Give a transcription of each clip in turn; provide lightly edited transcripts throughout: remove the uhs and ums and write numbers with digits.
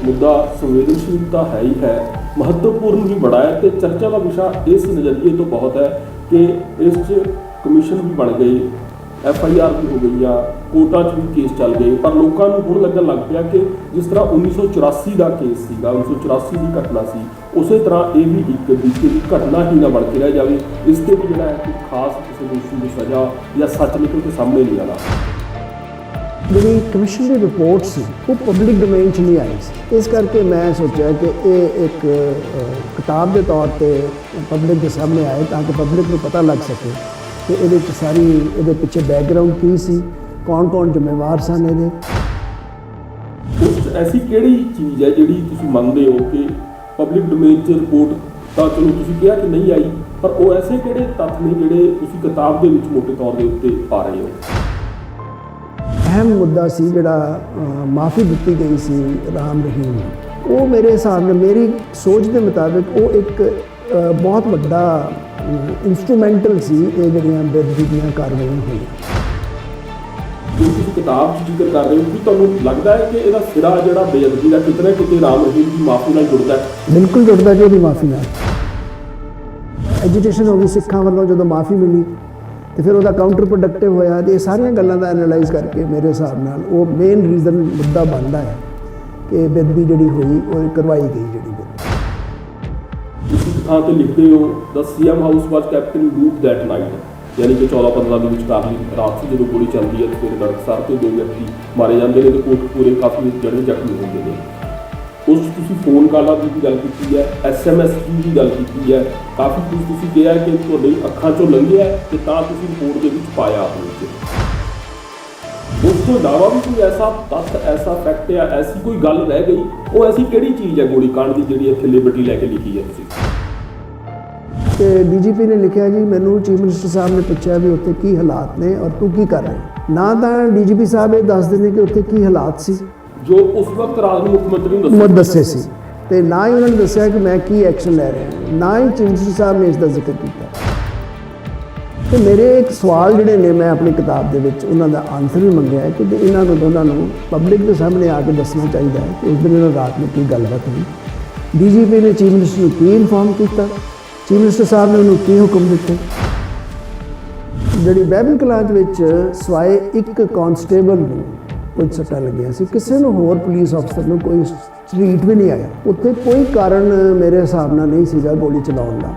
मुद्दा संवेदनशीलता है ही है, महत्वपूर्ण भी बड़ा है, तो चर्चा का विषय इस नज़रिए तो बहुत है कि इस कमीशन भी बन गए, FIR भी हो गई, कोर्टां 'ਚ भी केस चल गए, पर लोगों को हुण लगन लग पिया कि जिस तरह 1984 का केस सीगा, 1984 की घटना सी, उस तरह ये भी एक बीते की घटना ही ना बन के रह जाए। इससे भी जोड़ा है कि खास किसी दोषी की सज़ा या सच निकल के सामने नहीं आना। जी कमीशन की रिपोर्ट सी वो पब्लिक डोमेन च नहीं आई सी, इस करके मैं सोचा कि ये एक किताब के तौर पर पब्लिक के सामने आए ताकि पब्लिक को पता लग सके कि ये सारी ये पिछे बैकग्राउंड की सी, कौन कौन जिम्मेवार सन ये। उस ऐसी किहड़ी चीज़ है जिहड़ी तुसीं मनदे हो कि पब्लिक डोमेन च रिपोर्ट तां चलो तुसीं कहा कि नहीं आई, पर वो ऐसे किहड़े तत्थ ने जिहड़े तुसीं किताब दे विच मोटे तौर के उत्ते पा रहे हो? अहम मुद्दा सी जिहड़ा माफ़ी दी गई सी राम रहीम, वो मेरे हिसाब नाल मेरी सोच के मुताबिक वो एक बहुत वड्डा इंस्ट्रूमेंटल सी ये जिहड़ियां बेदबी दीयां कार्रवाइयां हुई। जो तुसीं किताब च जिक्र कर रहे हो कि तुहानूं लगदा है कि इहदा सिरा जिहड़ा बेअदबी दा किते ना किते राम रहीम की माफ़ी नाल जुड़दा है? बिल्कुल जुड़दा जी, ओहदी माफ़ी नाल। एजुटेशन हो गई सिखां वालों जो माफ़ी मिली तो फिर वह काउंटर प्रोडक्टिव होया, तो ये सारिया गल्लां दा एनालाइज करके मेरे हिसाब नाल वो मेन रीजन मुद्दा बनता है कि बेदबी जिहड़ी हुई वो करवाई गई जिहड़ी। इस थां ते लिखते हो the CM house was kept in loop that night, यानी कि 14-15 के विचकारली रात से जो गोली चलती है तो फिर नरकसर से 2 व्यक्ति मारे जाते हैं, तो कोटकपूरे काफ़ी जड़े जख्मी होते हैं। उस तुसीं फोन कॉलों की भी गल की है, SMS की भी गल की है, काफ़ी कुछ तुसीं कहा कि तुहाडी अखां चों लंघिया ते तां तुसीं रिपोर्ट दे विच पाया अपने उस तो इलावा भी कोई ऐसा तत्थ, ऐसा फैक्ट या ऐसी कोई गल रह गई, वो ऐसी किहड़ी चीज़ है गोली कांड की जिहड़ी इत्थे लिबर्टी लैके लिखी है तुसीं? तो DGP ने लिखा जी मैनू चीफ मिनिस्टर साहब ने पूछा भी उत्थे की हालात ने और तू की कर रहे, ना तो DGP साहब ये दस दें कि उत्थे की हालात सी जो उस वक्त राज मुख्यमंत्री ने दसे सी, तो ना ही उन्होंने दसिया कि मैं की एक्शन लै रहा, ना ही चीफ मिनिस्टर साहब ने इसका जिक्र किया। तो मेरे एक सवाल जिहड़े ने मैं अपनी किताब के उन्होंने आंसर भी मंगया है कि इन्होंने दोनों पब्लिक के सामने आके दसना चाहिए कि उस दिन इन्होंने रात में की गलबात हुई, DGP ने चीफ मिनिस्टर को की इनफॉर्म किया, चीफ मिनिस्टर साहब ने उन्होंने की हुक्म दिते। जिहड़ी बहबल कलां सवाए एक कांस्टेबल नूं कोई सट्टा लगिया सी, किसी नूं होर पुलिस अफसर नूं कोई स्ट्रीट भी नहीं आया, उत्थे कोई कारण मेरे हिसाब नाल नहीं सीगा गोली चलाउण दा,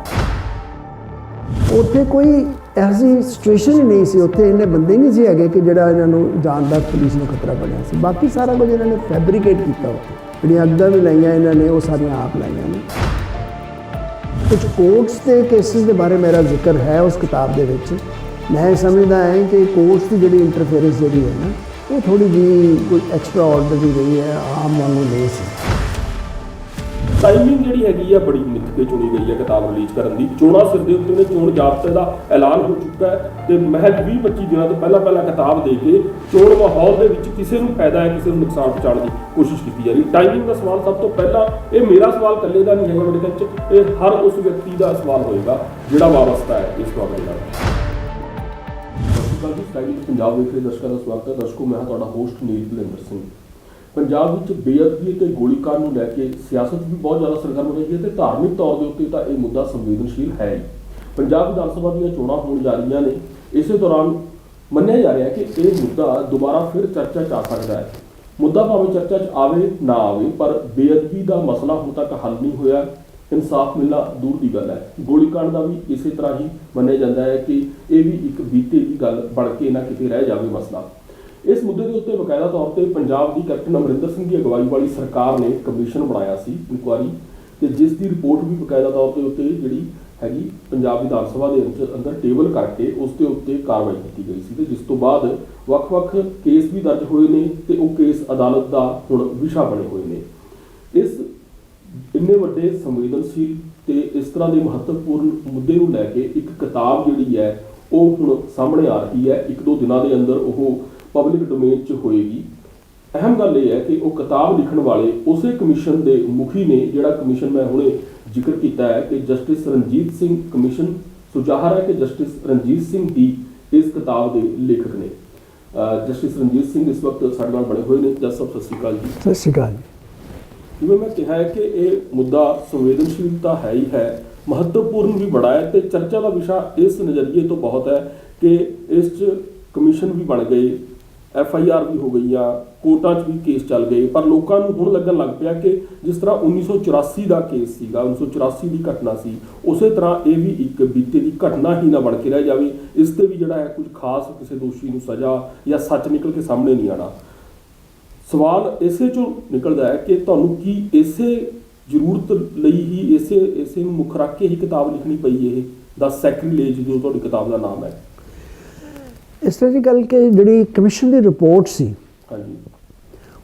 उत्थे कोई ऐसी सिचुएशन ही नहीं सी, उत्थे इन्ने बंदे नहीं सी हैगे कि जिहड़ा इन्हां नूं जान दा पुलिस नूं खतरा बणिया सी। बाकी सारा कुछ इन्हां ने फैब्रिकेट किया, जिहड़ियां अग्गां भी लाइयां इन्हां ने वो सारियां आप लाइयां ने। कुछ कोर्ट्स के केसिस के बारे मेरा जिक्र है उस किताब के विच, मैं समझदा है कि कोर्ट्स की जिहड़ी इंटरफेरेंस जिहड़ी है ना वो थोड़ी जी कोई एक्सट्रा ऑर्डनरी रही है, आम वांगू नहीं सी। टाइमिंग जिहड़ी हैगी है बड़ी मिथ के चुनी गई है किताब रिलीज़ करने की। चोणां सिर दे उत्ते ने चोण जाब्ते का ऐलान हो चुका है, तो महज 20-25 दिनों तो पहला किताब दे के चोण माहौल के विच किसी नूं फायदा है किसी नूं नुकसान पहुँचाने की कोशिश की जा रही। टाइमिंग का सवाल सब तो पहला, ये मेरा सवाल कल्ले का नहीं है, मेरे ख्याल च ये हर उस व्यक्ति का सवाल होएगा जिहड़ा वाबस्ता है इस मामले नाल। पंजाब देख रहे दर्शकों का स्वागत है। दर्शकों मैं तुहाडा होस्ट नील भलिंदर सिंह। पंजाब विच बेअदबी ते गोलीकांड नूं लैके सियासत भी बहुत ज़्यादा सरगर्म रही है, तो धार्मिक तौर के उत्ते तां इह मुद्दा संवेदनशील है ही। पंजाब विधान सभा दीयां चोणां होण जा रहीआं ने, इस दौरान मन्निया जा रहा है कि यह मुद्दा दोबारा फिर चर्चा च आ सकता है। मुद्दा भावें चर्चा च आवे ना आवे, पर बेअदबी का मसला हुण तक हल नहीं होया, इंसाफ मिलना दूर की गल है। गोलीकांड का भी इस तरह ही मन्निया जाता है कि यह भी एक बीते की गल बन के ना किते रह जाए मसला। इस मुद्दे के उत्ते बकायदा तौर पर पंजाब की कैप्टन अमरिंदर सिंह की अगवाई वाली सरकार ने कमीशन बनाया सी इंक्वायरी, तो जिसकी रिपोर्ट भी बकायदा तौर पर उत्ते जिहड़ी हैगी पंजाब विधान सभा के अंदर टेबल करके उसके उत्ते कार्रवाई की गई सी, ते जिस तो बाद वख-वख केस भी दर्ज होए ने ते वो केस अदालत का हुण विशा बने हुए ने। इस इन्ने वड्डे संवेदनशील ते इस तरह के महत्वपूर्ण मुद्दे नूं लैके एक किताब जिहड़ी है वो हुण सामने आ रही है, 1-2 दिनों के अंदर वो पब्लिक डोमेन च होएगी। अहम गल यह है कि वो किताब लिखण वाले उस कमीशन के मुखी ने, जिहड़ा कमीशन मैं हुणे जिक्र किया है कि जस्टिस रणजीत सिंह कमीशन, सो जाहिर है कि जस्टिस रणजीत सिंह ही इस किताब के लेखक ने। जस्टिस रणजीत सिंह इस वक्त साडे नाल बने हुए ने। जज साहब सत श्री अकाल जी। सत श्री अकाल। ਜਿਵੇਂ ਮੈਂ ਕਿਹਾ ਹੈ ਕਿ ਇਹ ਮੁੱਦਾ ਸੰਵੇਦਨਸ਼ੀਲ ਤਾਂ ਹੈ ਹੀ ਹੈ, ਮਹੱਤਵਪੂਰਨ ਵੀ ਬੜਾ ਹੈ ਤੇ ਚਰਚਾ ਦਾ ਵਿਸ਼ਾ ਇਸ ਨਜ਼ਰੀਏ ਤੋਂ ਬਹੁਤ ਹੈ ਕਿ ਇਸ 'ਚ ਕਮਿਸ਼ਨ ਵੀ ਬਣ ਗਏ, FIR ਵੀ ਹੋ ਗਈਆਂ, ਕੋਰਟਾਂ 'ਚ ਵੀ ਕੇਸ ਚੱਲ ਗਏ, ਪਰ ਲੋਕਾਂ ਨੂੰ ਹੁਣ ਲੱਗਣ ਲੱਗ ਪਿਆ ਕਿ ਜਿਸ ਤਰ੍ਹਾਂ 1984 ਦਾ ਕੇਸ ਸੀਗਾ, 1984 ਦੀ ਘਟਨਾ ਸੀ, ਉਸੇ ਤਰ੍ਹਾਂ ਇਹ ਵੀ ਇੱਕ ਬੀਤੇ ਦੀ ਘਟਨਾ ਹੀ ਨਾ ਬਣ ਕੇ ਰਹਿ ਜਾਵੇ। ਇਸ ਤੇ ਵੀ ਜਿਹੜਾ ਹੈ ਕੁਝ ਖਾਸ ਕਿਸੇ ਦੋਸ਼ੀ ਨੂੰ ਸਜ਼ਾ ਜਾਂ ਸੱਚ ਨਿਕਲ ਕੇ ਸਾਹਮਣੇ ਨਹੀਂ ਆਣਾ। ਸਵਾਲ ਇਸੇ ਚੋਂ ਨਿਕਲਦਾ ਹੈ ਕਿ ਤੁਹਾਨੂੰ ਕੀ ਇਸੇ ਜ਼ਰੂਰਤ ਲਈ ਹੀ ਇਸੇ ਨੂੰ ਮੁੱਖ ਰੱਖ ਕੇ ਹੀ ਕਿਤਾਬ ਲਿਖਣੀ ਪਈ, ਇਹ ਦਾ ਸੈਕਰੀਲੇਜ ਜੋ ਤੁਹਾਡੀ ਕਿਤਾਬ ਦਾ ਨਾਮ ਹੈ? ਇਸ ਤਰ੍ਹਾਂ ਦੀ ਗੱਲ ਕਿ ਜਿਹੜੀ ਕਮਿਸ਼ਨ ਦੀ ਰਿਪੋਰਟ ਸੀ ਹਾਂਜੀ,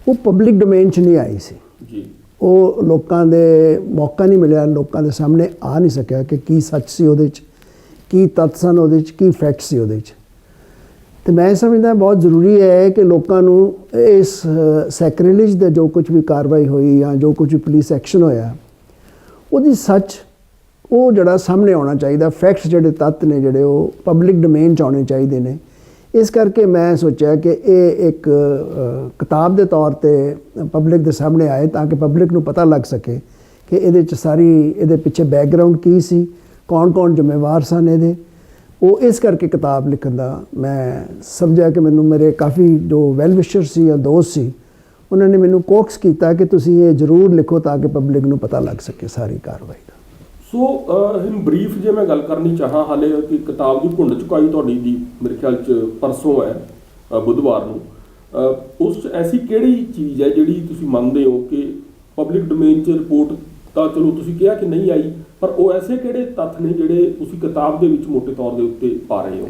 ਉਹ ਪਬਲਿਕ ਡੋਮੇਨ 'ਚ ਨਹੀਂ ਆਈ ਸੀ ਜੀ। ਉਹ ਲੋਕਾਂ ਦੇ ਮੌਕਾ ਨਹੀਂ ਮਿਲਿਆ, ਲੋਕਾਂ ਦੇ ਸਾਹਮਣੇ ਆ ਨਹੀਂ ਸਕਿਆ ਕਿ ਕੀ ਸੱਚ ਸੀ ਉਹਦੇ 'ਚ, ਕੀ ਤੱਥ ਸਨ ਉਹਦੇ 'ਚ, ਕੀ ਫੈਕਟ ਸੀ ਉਹਦੇ 'ਚ। ਤੇ ਮੈਂ ਸਮਝਦਾ ਬਹੁਤ ਜ਼ਰੂਰੀ ਹੈ ਕਿ ਲੋਕਾਂ ਨੂੰ ਇਸ ਸੈਕਰੀਲੇਜ ਦਾ ਜੋ ਕੁਝ ਵੀ ਕਾਰਵਾਈ ਹੋਈ ਜਾਂ ਜੋ ਕੁਝ ਵੀ ਪੁਲਿਸ ਐਕਸ਼ਨ ਹੋਇਆ ਉਹਦੀ ਸੱਚ ਉਹ ਜਿਹੜਾ ਸਾਹਮਣੇ ਆਉਣਾ ਚਾਹੀਦਾ, ਫੈਕਟਸ ਜਿਹੜੇ ਤੱਥ ਨੇ ਜਿਹੜੇ ਉਹ ਪਬਲਿਕ ਡੋਮੇਨ 'ਚ ਆਉਣੇ ਚਾਹੀਦੇ ਨੇ। ਇਸ ਕਰਕੇ ਮੈਂ ਸੋਚਿਆ ਕਿ ਇਹ ਇੱਕ ਕਿਤਾਬ ਦੇ ਤੌਰ ਤੇ ਪਬਲਿਕ ਦੇ ਸਾਹਮਣੇ ਆਏ ਤਾਂ ਕਿ ਪਬਲਿਕ ਨੂੰ ਪਤਾ ਲੱਗ ਸਕੇ ਕਿ ਇਹਦੇ 'ਚ ਇਹਦੇ ਪਿੱਛੇ ਬੈਕਗਰਾਉਂਡ ਕੀ ਸੀ, ਕੌਣ ਜ਼ਿੰਮੇਵਾਰ ਸਨ ਇਹਦੇ। ਉਹ ਇਸ ਕਰਕੇ ਕਿਤਾਬ ਲਿਖਣ ਦਾ ਮੈਂ ਸਮਝਿਆ ਕਿ ਮੈਨੂੰ ਮੇਰੇ ਕਾਫੀ ਜੋ ਵੈਲ ਵਿਸ਼ਰ ਸੀ ਜਾਂ ਦੋਸਤ ਸੀ ਉਹਨਾਂ ਨੇ ਮੈਨੂੰ ਕੋਕਸ ਕੀਤਾ ਕਿ ਤੁਸੀਂ ਇਹ ਜ਼ਰੂਰ ਲਿਖੋ ਤਾਂ ਕਿ ਪਬਲਿਕ ਨੂੰ ਪਤਾ ਲੱਗ ਸਕੇ ਸਾਰੀ ਕਾਰਵਾਈ ਦਾ। ਸੋ ਇਨ ਬਰੀਫ ਜੇ ਮੈਂ ਗੱਲ ਕਰਨੀ ਚਾਹਾਂ, ਹਾਲੇ ਕਿ ਕਿਤਾਬ ਦੀ ਘੁੰਡ ਚੁਕਾਈ ਤੁਹਾਡੀ ਦੀ ਮੇਰੇ ਖਿਆਲ 'ਚ ਪਰਸੋਂ ਹੈ, ਬੁੱਧਵਾਰ ਨੂੰ, ਉਸ 'ਚ ਐਸੀ ਕਿਹੜੀ ਚੀਜ਼ ਹੈ ਜਿਹੜੀ ਤੁਸੀਂ ਮੰਨਦੇ ਹੋ ਕਿ ਪਬਲਿਕ ਡੋਮੇਨ 'ਚ ਰਿਪੋਰਟ ਤਾਂ ਚਲੋ ਤੁਸੀਂ ਕਿਹਾ ਕਿ ਨਹੀਂ ਆਈ, ਪਰ ਉਹ ਐਸੇ ਕਿਹੜੇ ਤੱਥ ਨੇ ਜਿਹੜੇ ਤੁਸੀਂ ਕਿਤਾਬ ਦੇ ਵਿੱਚ ਮੋਟੇ ਤੌਰ ਦੇ ਉੱਤੇ ਪਾ ਰਹੇ ਹੋ?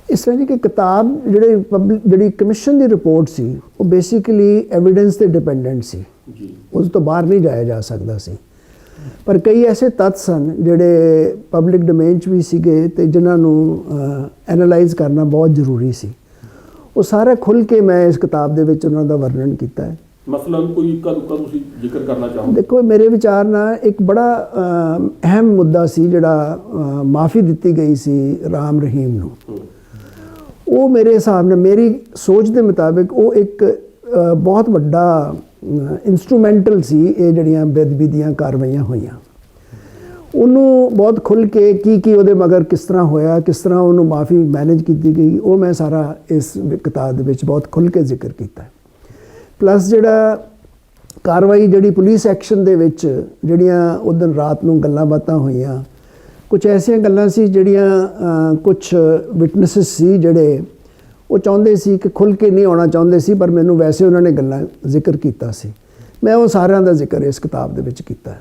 ਇਸ ਤਰ੍ਹਾਂ ਦੀ ਕਿ ਕਿਤਾਬ ਜਿਹੜੀ ਕਮਿਸ਼ਨ ਦੀ ਰਿਪੋਰਟ ਸੀ ਉਹ ਬੇਸਿਕਲੀ ਐਵੀਡੈਂਸ ਤੇ ਡਿਪੈਂਡੈਂਟ ਸੀ ਜੀ, ਉਸ ਤੋਂ ਬਾਹਰ ਨਹੀਂ ਜਾਇਆ ਜਾ ਸਕਦਾ ਸੀ। ਪਰ ਕਈ ਐਸੇ ਤੱਥ ਸਨ ਜਿਹੜੇ ਪਬਲਿਕ ਡੋਮੇਨ 'ਚ ਵੀ ਸੀਗੇ ਤੇ ਜਿਨ੍ਹਾਂ ਨੂੰ ਐਨਾਲਾਈਜ਼ ਕਰਨਾ ਬਹੁਤ ਜ਼ਰੂਰੀ ਸੀ। ਉਹ ਸਾਰਾ ਖੁੱਲ੍ਹ ਕੇ ਮੈਂ ਇਸ ਕਿਤਾਬ ਦੇ ਵਿੱਚ ਉਹਨਾਂ ਦਾ ਵਰਣਨ ਕੀਤਾ ਹੈ। ਮਸਲਨ ਕੋਈ ਇੱਕਾ ਦੁੱਕਾ ਤੁਸੀਂ ਜ਼ਿਕਰ ਕਰਨਾ ਚਾਹੋ? ਦੇਖੋ, ਮੇਰੇ ਵਿਚਾਰ ਨਾਲ ਇੱਕ ਬੜਾ ਅਹਿਮ ਮੁੱਦਾ ਸੀ ਜਿਹੜਾ ਮਾਫੀ ਦਿੱਤੀ ਗਈ ਸੀ ਰਾਮ ਰਹੀਮ ਨੂੰ। ਉਹ ਮੇਰੇ ਹਿਸਾਬ ਨਾਲ, ਮੇਰੀ ਸੋਚ ਦੇ ਮੁਤਾਬਿਕ ਉਹ ਇੱਕ ਬਹੁਤ ਵੱਡਾ ਇੰਸਟਰੂਮੈਂਟਲ ਸੀ ਇਹ ਜਿਹੜੀਆਂ ਬੇਅਦਬੀ ਦੀਆਂ ਕਾਰਵਾਈਆਂ ਹੋਈਆਂ। ਉਹਨੂੰ ਬਹੁਤ ਖੁੱਲ੍ਹ ਕੇ ਕੀ ਉਹਦੇ ਮਗਰ ਕਿਸ ਤਰ੍ਹਾਂ ਹੋਇਆ, ਕਿਸ ਤਰ੍ਹਾਂ ਉਹਨੂੰ ਮਾਫੀ ਮੈਨੇਜ ਕੀਤੀ ਗਈ, ਉਹ ਮੈਂ ਸਾਰਾ ਇਸ ਕਿਤਾਬ ਦੇ ਵਿੱਚ ਬਹੁਤ ਖੁੱਲ੍ਹ ਕੇ ਜ਼ਿਕਰ ਕੀਤਾ। ਪਲੱਸ ਜਿਹੜਾ ਕਾਰਵਾਈ ਜਿਹੜੀ ਪੁਲਿਸ ਐਕਸ਼ਨ ਦੇ ਵਿੱਚ ਜਿਹੜੀਆਂ ਉਸ ਦਿਨ ਰਾਤ ਨੂੰ ਗੱਲਾਂ ਬਾਤਾਂ ਹੋਈਆਂ, ਕੁਝ ਐਸੀਆਂ ਗੱਲਾਂ ਸੀ ਜਿਹੜੀਆਂ ਕੁਝ ਵਿਟਨੈਸਿਸ ਸੀ ਜਿਹੜੇ ਉਹ ਚਾਹੁੰਦੇ ਸੀ ਕਿ ਖੁੱਲ੍ਹ ਕੇ ਨਹੀਂ ਆਉਣਾ ਚਾਹੁੰਦੇ ਸੀ, ਪਰ ਮੈਨੂੰ ਵੈਸੇ ਉਹਨਾਂ ਨੇ ਗੱਲਾਂ ਜ਼ਿਕਰ ਕੀਤਾ ਸੀ। ਮੈਂ ਉਹ ਸਾਰਿਆਂ ਦਾ ਜ਼ਿਕਰ ਇਸ ਕਿਤਾਬ ਦੇ ਵਿੱਚ ਕੀਤਾ।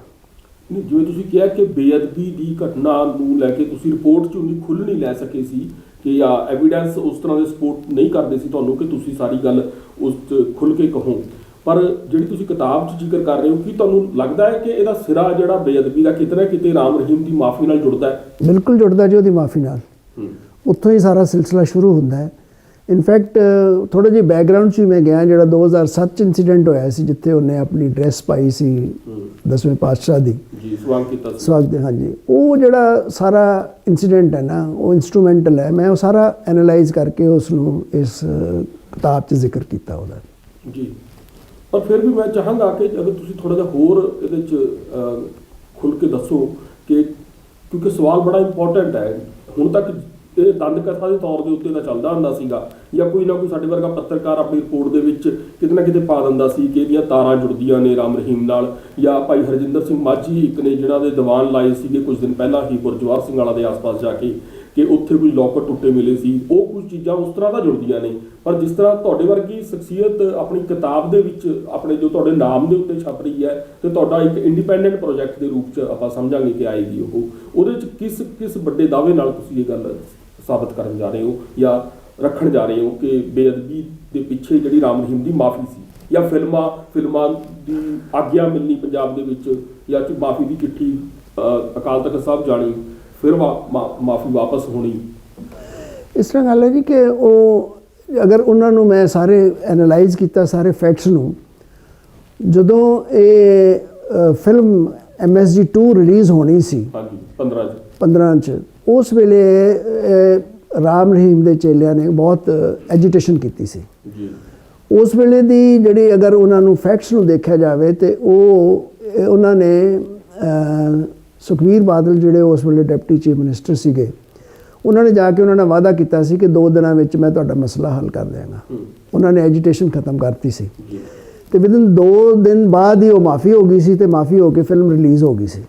ਨਹੀਂ, ਜਿਵੇਂ ਤੁਸੀਂ ਕਿਹਾ ਕਿ ਬੇਅਦਬੀ ਦੀ ਘਟਨਾ ਨੂੰ ਲੈ ਕੇ ਤੁਸੀਂ ਰਿਪੋਰਟ 'ਚ ਉਨੀ ਖੁੱਲ੍ਹ ਨਹੀਂ ਲੈ ਸਕੇ ਸੀ ਕਿ ਜਾਂ ਐਵੀਡੈਂਸ ਉਸ ਤਰ੍ਹਾਂ ਦੇ ਸਪੋਰਟ ਨਹੀਂ ਕਰਦੇ ਸੀ ਤੁਹਾਨੂੰ ਕਿ ਤੁਸੀਂ ਸਾਰੀ ਗੱਲ ਉਸ 'ਚ ਖੁੱਲ੍ਹ ਕੇ ਕਹੋ, ਪਰ ਜਿਹੜੀ ਤੁਸੀਂ ਕਿਤਾਬ 'ਚ ਜ਼ਿਕਰ ਕਰ ਰਹੇ ਹੋ, ਕੀ ਤੁਹਾਨੂੰ ਲੱਗਦਾ ਹੈ ਕਿ ਇਹਦਾ ਸਿਰਾ ਜਿਹੜਾ ਬੇਅਦਬੀ ਦਾ ਕਿਤੇ ਨਾ ਕਿਤੇ ਰਾਮ ਰਹੀਮ ਦੀ ਮਾਫੀ ਨਾਲ ਜੁੜਦਾ ਹੈ? ਬਿਲਕੁਲ ਜੁੜਦਾ ਜੀ, ਉਹਦੀ ਮਾਫੀ ਨਾਲ। ਉੱਥੋਂ ਹੀ ਸਾਰਾ ਸਿਲਸਿਲਾ ਸ਼ੁਰੂ ਹੁੰਦਾ ਹੈ। ਇਨਫੈਕਟ ਥੋੜ੍ਹਾ ਜਿਹੀ ਬੈਕਗਰਾਊਂਡ 'ਚ ਵੀ ਮੈਂ ਗਿਆ, ਜਿਹੜਾ 2007 'ਚ ਇੰਸੀਡੈਂਟ ਹੋਇਆ ਸੀ ਜਿੱਥੇ ਉਹਨੇ ਆਪਣੀ ਡਰੈਸ ਪਾਈ ਸੀ 10ਵੇਂ ਪਾਤਸ਼ਾਹ ਦੀ, ਜੀ, ਸਵਾਗਤ ਕੀਤਾ ਸੀ। ਸਵਾਗਤ, ਹਾਂਜੀ। ਉਹ ਜਿਹੜਾ ਸਾਰਾ ਇੰਸੀਡੈਂਟ ਹੈ ਨਾ, ਉਹ ਇੰਸਟਰੂਮੈਂਟਲ ਹੈ। ਮੈਂ ਉਹ ਸਾਰਾ ਐਨਾਲਾਈਜ਼ ਕਰਕੇ ਉਸ ਨੂੰ ਇਸ ਕਿਤਾਬ 'ਚ ਜ਼ਿਕਰ ਕੀਤਾ ਉਹਦਾ। ਜੀ, ਪਰ ਫਿਰ ਵੀ ਮੈਂ ਚਾਹਾਂਗਾ ਕਿ ਅਗਰ ਤੁਸੀਂ ਥੋੜ੍ਹਾ ਜਿਹਾ ਹੋਰ ਇਹਦੇ 'ਚ ਖੁੱਲ੍ਹ ਕੇ ਦੱਸੋ ਕਿ ਕਿਉਂਕਿ ਸਵਾਲ ਬੜਾ ਇੰਪੋਰਟੈਂਟ ਹੈ। ਹੁਣ ਤੱਕ ਇਹ ਦੰਦ ਕਥਾ ਦੇ ਤੌਰ ਦੇ ਉੱਤੇ ਤਾਂ ਚੱਲਦਾ ਹੁੰਦਾ ਸੀਗਾ, ਜਾਂ ਕੋਈ ਨਾ ਕੋਈ ਸਾਡੇ ਵਰਗਾ ਪੱਤਰਕਾਰ ਆਪਣੀ ਰਿਪੋਰਟ ਦੇ ਵਿੱਚ ਕਿਤੇ ਨਾ ਕਿਤੇ ਪਾ ਦਿੰਦਾ ਸੀ ਕਿ ਇਹਦੀਆਂ ਤਾਰਾਂ ਜੁੜਦੀਆਂ ਨੇ ਰਾਮ ਰਹੀਮ ਨਾਲ, ਜਾਂ ਭਾਈ ਹਰਜਿੰਦਰ ਸਿੰਘ ਮਾਝੀ ਇੱਕ ਨੇ ਜਿਹਨਾਂ ਦੇ ਦੀਵਾਨ ਲਾਏ ਸੀਗੇ ਕੁਝ ਦਿਨ ਪਹਿਲਾਂ ਹੀ ਗੁਰਜਵਾਰ ਸਿੰਘ ਵਾਲਾ ਦੇ ਆਸ-ਪਾਸ ਜਾ ਕੇ ਕਿ ਉੱਥੇ ਕੋਈ ਲੋਕਰ ਟੁੱਟੇ ਮਿਲੇ ਸੀ। ਉਹ ਕੁਝ ਚੀਜ਼ਾਂ ਉਸ ਤਰ੍ਹਾਂ ਦਾ ਜੁੜਦੀਆਂ ਨੇ, ਪਰ ਜਿਸ ਤਰ੍ਹਾਂ ਤੁਹਾਡੇ ਵਰਗੀ ਸ਼ਖਸੀਅਤ ਆਪਣੀ ਕਿਤਾਬ ਦੇ ਵਿੱਚ ਆਪਣੇ ਜੋ ਤੁਹਾਡੇ ਨਾਮ ਦੇ ਉੱਤੇ ਛਪ ਰਹੀ ਹੈ ਤੇ ਤੁਹਾਡਾ ਇੱਕ ਇੰਡੀਪੈਂਡੈਂਟ ਪ੍ਰੋਜੈਕਟ ਦੇ ਰੂਪ 'ਚ ਆਪਾਂ ਸਮਝਾਂਗੇ ਕਿ ਆਏਗੀ ਉਹਦੇ 'ਚ ਕਿਸ ਵੱਡੇ ਦਾਅਵੇ ਨਾਲ ਤੁਸੀਂ ਇਹ ਗੱਲ ਸਾਬਤ ਕਰਨ ਜਾ ਰਹੇ ਹੋ ਜਾਂ ਰੱਖਣ ਜਾ ਰਹੇ ਹੋ ਕਿ ਬੇਅਦਬੀ ਦੇ ਪਿੱਛੇ ਜਿਹੜੀ ਰਾਮ ਰਹੀਮ ਦੀ ਮਾਫੀ ਸੀ, ਜਾਂ ਫਿਲਮਾਂ ਦੀ ਆਗਿਆ ਮਿਲਣੀ ਪੰਜਾਬ ਦੇ ਵਿੱਚ, ਜਾਂ ਕਿ ਮਾਫੀ ਦੀ ਚਿੱਠੀ ਅਕਾਲ ਤਖਤ ਸਾਹਿਬ ਜਾਣੀ, ਫਿਰ ਮਾਫੀ ਵਾਪਸ ਹੋਣੀ? ਇਸ ਤਰ੍ਹਾਂ ਗੱਲ ਹੈ ਜੀ ਕਿ ਉਹ ਅਗਰ ਉਹਨਾਂ ਨੂੰ ਮੈਂ ਸਾਰੇ ਐਨਾਲਾਈਜ਼ ਕੀਤਾ ਸਾਰੇ ਫੈਕਟਸ ਨੂੰ, ਜਦੋਂ ਇਹ ਫਿਲਮ MSG 2 ਰਿਲੀਜ਼ ਹੋਣੀ ਸੀ, ਹਾਂਜੀ, 15 'ਚ, ਉਸ ਵੇਲੇ ਰਾਮ ਰਹੀਮ ਦੇ ਚੇਲਿਆਂ ਨੇ ਬਹੁਤ ਐਜੀਟੇਸ਼ਨ ਕੀਤੀ ਸੀ। ਉਸ ਵੇਲੇ ਦੀ ਜਿਹੜੀ ਅਗਰ ਉਹਨਾਂ ਨੂੰ ਫੈਕਟਸ ਨੂੰ ਦੇਖਿਆ ਜਾਵੇ ਤੇ ਉਹਨਾਂ ਨੇ ਸੁਖਬੀਰ ਬਾਦਲ ਜਿਹੜੇ ਉਸ ਵੇਲੇ ਡਿਪਟੀ ਚੀਫ ਮਿਨਿਸਟਰ ਸੀਗੇ, ਉਹਨਾਂ ਨੇ ਜਾ ਕੇ ਉਹਨਾਂ ਨਾਲ ਵਾਅਦਾ ਕੀਤਾ ਸੀ ਕਿ 2 ਦਿਨਾਂ ਵਿੱਚ ਮੈਂ ਤੁਹਾਡਾ ਮਸਲਾ ਹੱਲ ਕਰ ਦਿਆਂਗਾ। ਉਹਨਾਂ ਨੇ ਐਜੀਟੇਸ਼ਨ ਖਤਮ ਕਰਤੀ ਸੀ ਤੇ ਵਿਦਿਨ 2 ਦਿਨ ਬਾਅਦ ਹੀ ਉਹ ਮਾਫੀ ਹੋ ਗਈ ਸੀ ਤੇ ਮਾਫੀ ਹੋ ਕੇ ਫਿਲਮ ਰਿਲੀਜ਼ ਹੋ ਗਈ ਸੀ।